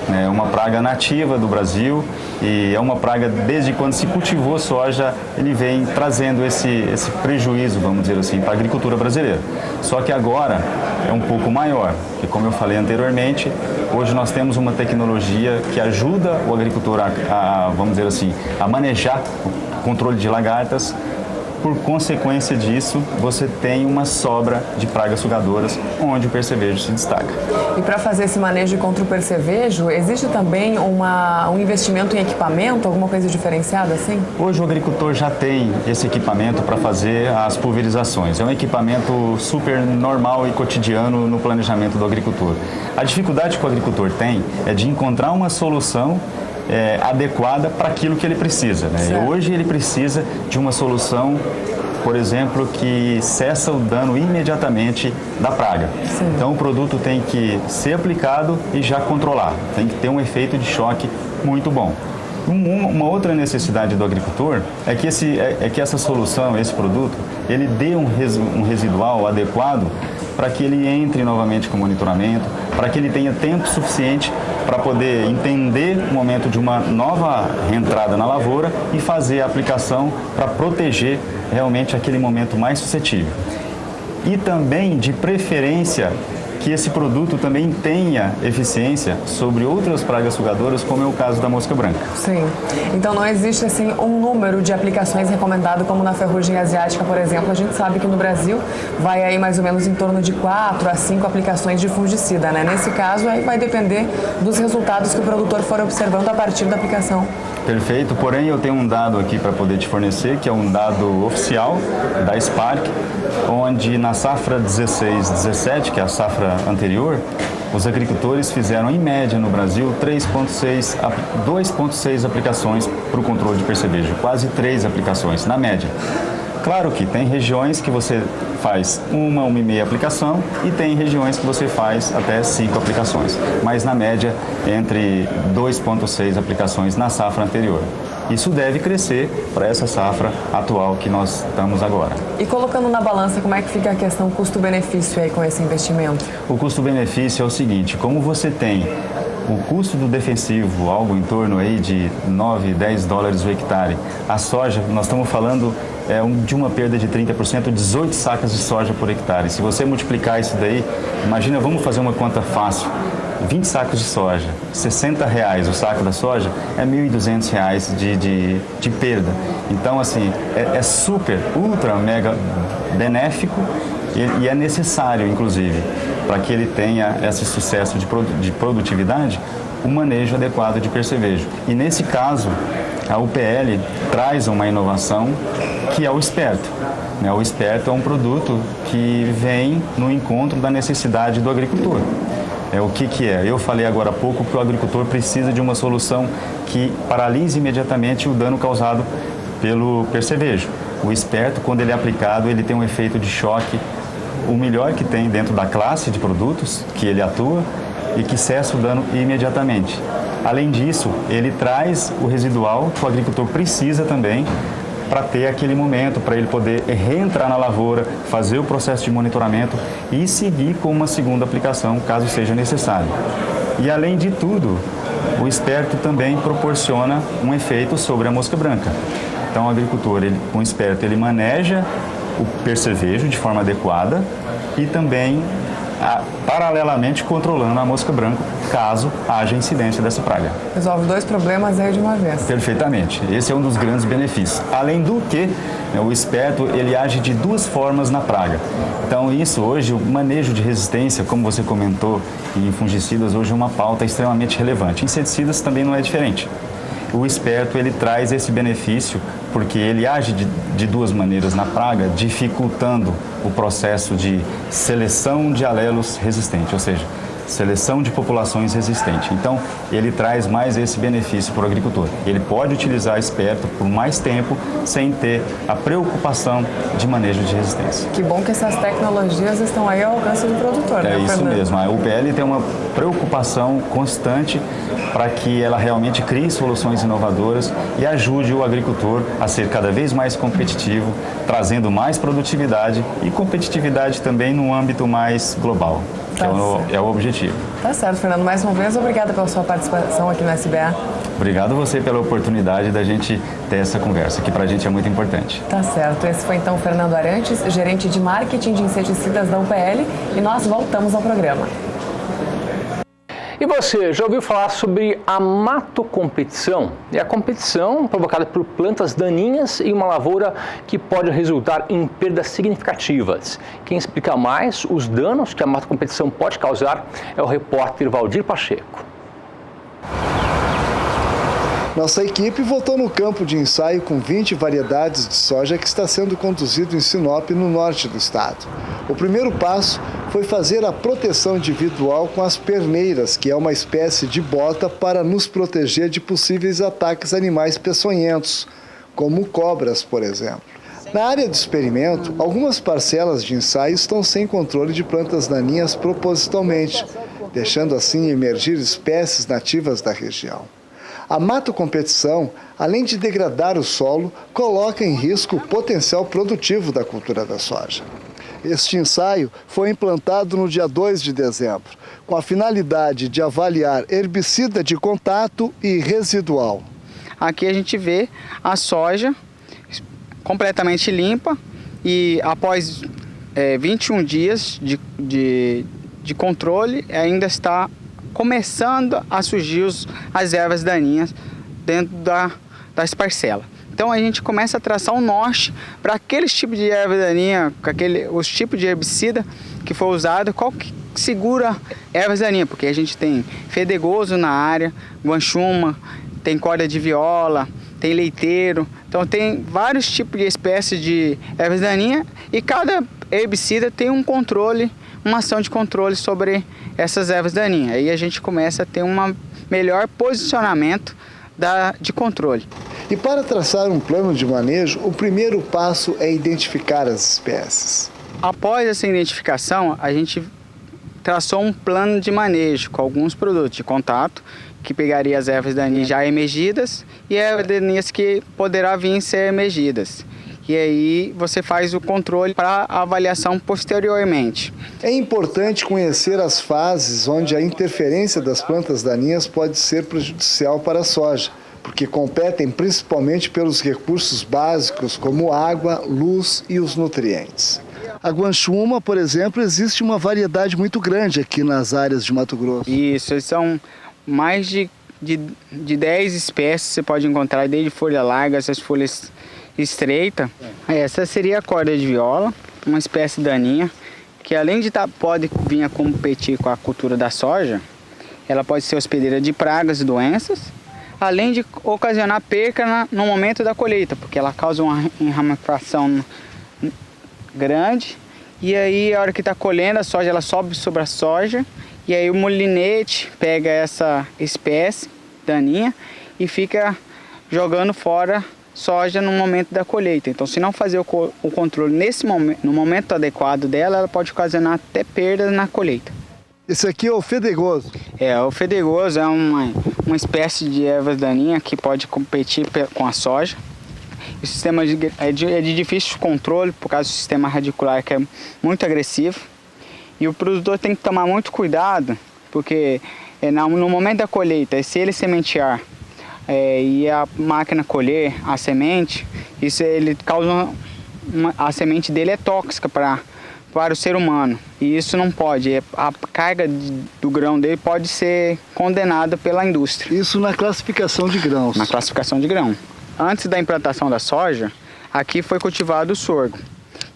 É uma praga nativa do Brasil e é uma praga desde quando se cultivou soja, ele vem trazendo esse prejuízo, vamos dizer assim, para a agricultura brasileira. Só que agora é um pouco maior, porque como eu falei anteriormente, hoje nós temos uma tecnologia que ajuda o agricultor vamos dizer assim, a manejar o controle de lagartas. Por consequência disso, você tem uma sobra de pragas sugadoras, onde o percevejo se destaca. E para fazer esse manejo contra o percevejo, existe também um investimento em equipamento, alguma coisa diferenciada assim? Hoje o agricultor já tem esse equipamento para fazer as pulverizações. É um equipamento super normal e cotidiano no planejamento do agricultor. A dificuldade que o agricultor tem é de encontrar uma solução adequada para aquilo que ele precisa, né? Hoje ele precisa de uma solução, por exemplo, que cessa o dano imediatamente da praga. Sim. Então o produto tem que ser aplicado e já controlar, tem que ter um efeito de choque muito bom. Uma outra necessidade do agricultor é que essa solução, esse produto, ele dê um residual adequado para que ele entre novamente com o monitoramento, para que ele tenha tempo suficiente para poder entender o momento de uma nova reentrada na lavoura e fazer a aplicação para proteger realmente aquele momento mais suscetível. E também, de preferência, que esse produto também tenha eficiência sobre outras pragas sugadoras, como é o caso da mosca branca. Sim. Então não existe assim um número de aplicações recomendado como na ferrugem asiática, por exemplo. A gente sabe que no Brasil vai aí mais ou menos em torno de 4 a 5 aplicações de fungicida, né? Nesse caso aí vai depender dos resultados que o produtor for observando a partir da aplicação. Perfeito, porém eu tenho um dado aqui para poder te fornecer, que é um dado oficial da Spark, onde na safra 16-17, que é a safra anterior, os agricultores fizeram em média no Brasil 2,6 aplicações para o controle de percevejo, quase 3 aplicações na média. Claro que tem regiões que você faz 1,5 aplicação e tem regiões que você faz até 5 aplicações, mas na média entre 2,6 aplicações na safra anterior. Isso deve crescer para essa safra atual que nós estamos agora. E colocando na balança, como é que fica a questão custo-benefício aí com esse investimento? O custo-benefício é o seguinte, como você tem o custo do defensivo, algo em torno aí de 9, 10 dólares o hectare, a soja, nós estamos falando de uma perda de 30%, 18 sacas de soja por hectare. Se você multiplicar isso daí, imagina, vamos fazer uma conta fácil, 20 sacos de soja, R$60 o saco da soja, é R$1.200 de perda. Então, assim, é super, ultra, mega benéfico e é necessário, inclusive, para que ele tenha esse sucesso de produtividade, um manejo adequado de percevejo. E nesse caso, a UPL traz uma inovação que é o Esperto. O Esperto é um produto que vem no encontro da necessidade do agricultor. O que é? Eu falei agora há pouco que o agricultor precisa de uma solução que paralise imediatamente o dano causado pelo percevejo. O Esperto, quando ele é aplicado, ele tem um efeito de choque, o melhor que tem dentro da classe de produtos que ele atua e que cessa o dano imediatamente. Além disso, ele traz o residual que o agricultor precisa também para ter aquele momento, para ele poder reentrar na lavoura, fazer o processo de monitoramento e seguir com uma segunda aplicação, caso seja necessário. E além de tudo, o Esperto também proporciona um efeito sobre a mosca branca. Então o agricultor, com o Esperto, ele maneja o percevejo de forma adequada e também paralelamente controlando a mosca branca, caso haja incidência dessa praga. Resolve 2 problemas aí de uma vez. Perfeitamente. Esse é um dos grandes benefícios. Além do que, o esperto, ele age de 2 formas na praga. Então, isso hoje, o manejo de resistência, como você comentou, em fungicidas, hoje é uma pauta extremamente relevante. Inseticidas também não é diferente. O esperto, ele traz esse benefício porque ele age de 2 maneiras na praga, dificultando o processo de seleção de alelos resistentes, ou seja, seleção de populações resistentes. Então, ele traz mais esse benefício para o agricultor. Ele pode utilizar esperto por mais tempo sem ter a preocupação de manejo de resistência. Que bom que essas tecnologias estão aí ao alcance do produtor, né, Fernando? É isso mesmo. A UPL tem uma preocupação constante para que ela realmente crie soluções inovadoras e ajude o agricultor a ser cada vez mais competitivo, trazendo mais produtividade e competitividade também no âmbito mais global, que é o objetivo. Tá certo, Fernando. Mais uma vez, obrigada pela sua participação aqui no SBA. Obrigado a você pela oportunidade da gente ter essa conversa, que pra gente é muito importante. Tá certo. Esse foi então o Fernando Arantes, gerente de marketing de inseticidas da UPL, e nós voltamos ao programa. E você, já ouviu falar sobre a matocompetição? É a competição provocada por plantas daninhas em uma lavoura que pode resultar em perdas significativas. Quem explica mais os danos que a matocompetição pode causar é o repórter Valdir Pacheco. Nossa equipe voltou no campo de ensaio com 20 variedades de soja que está sendo conduzido em Sinop, no norte do estado. O primeiro passo foi fazer a proteção individual com as perneiras, que é uma espécie de bota para nos proteger de possíveis ataques animais peçonhentos, como cobras, por exemplo. Na área de experimento, algumas parcelas de ensaio estão sem controle de plantas daninhas propositalmente, deixando assim emergir espécies nativas da região. A matocompetição, além de degradar o solo, coloca em risco o potencial produtivo da cultura da soja. Este ensaio foi implantado no dia 2 de dezembro, com a finalidade de avaliar herbicida de contato e residual. Aqui a gente vê a soja completamente limpa e após 21 dias de controle ainda está começando a surgir as ervas daninhas dentro das parcelas. Então a gente começa a traçar um norte para aqueles tipos de erva daninha, os tipos de herbicida que foi usado, qual que segura ervas daninhas, porque a gente tem fedegoso na área, guanchuma, tem corda de viola, tem leiteiro, então tem vários tipos de espécies de ervas daninhas e cada herbicida tem um controle, uma ação de controle sobre essas ervas daninhas. Aí a gente começa a ter um melhor posicionamento de controle. E para traçar um plano de manejo, o primeiro passo é identificar as espécies. Após essa identificação, a gente traçou um plano de manejo com alguns produtos de contato, que pegaria as ervas daninhas já emergidas e ervas daninhas que poderá vir a ser emergidas. E aí você faz o controle para a avaliação posteriormente. É importante conhecer as fases onde a interferência das plantas daninhas pode ser prejudicial para a soja, porque competem principalmente pelos recursos básicos como água, luz e os nutrientes. A guanchuma, por exemplo, existe uma variedade muito grande aqui nas áreas de Mato Grosso. Isso, são mais de 10 espécies que você pode encontrar, desde folha larga, essas folhas estreita. Essa seria a corda de viola, uma espécie daninha, que além de pode vir a competir com a cultura da soja, ela pode ser hospedeira de pragas e doenças, além de ocasionar perca no momento da colheita, porque ela causa uma enramificação grande, e aí a hora que está colhendo a soja, ela sobe sobre a soja, e aí o molinete pega essa espécie daninha e fica jogando fora soja no momento da colheita. Então, se não fazer o controle no momento adequado dela, ela pode ocasionar até perdas na colheita. Esse aqui é o fedegoso? O fedegoso é uma espécie de ervas daninha que pode competir com a soja. O sistema é de difícil controle por causa do sistema radicular, que é muito agressivo. E o produtor tem que tomar muito cuidado, porque no momento da colheita, se ele sementear e a máquina colher a semente, isso ele causa a semente dele é tóxica para para o ser humano. E isso não pode. A carga do grão dele pode ser condenada pela indústria. Isso na classificação de grãos? Na classificação de grão. Antes da implantação da soja, aqui foi cultivado o sorgo.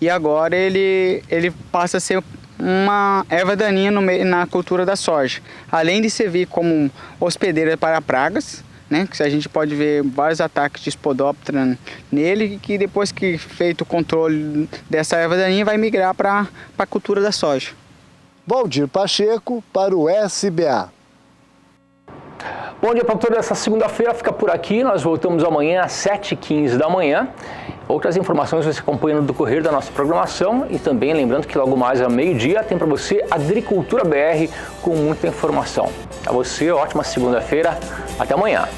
E agora ele passa a ser uma erva daninha na cultura da soja. Além de servir como hospedeira para pragas, né, que a gente pode ver vários ataques de Spodoptera nele, que depois que feito o controle dessa erva daninha vai migrar para a cultura da soja. Valdir Pacheco para o SBA. Bom dia para toda essa segunda-feira, fica por aqui, nós voltamos amanhã às 7h15 da manhã. Outras informações você acompanha no decorrer da nossa programação e também lembrando que logo mais ao meio-dia tem para você Agricultura BR com muita informação. A você, ótima segunda-feira, até amanhã.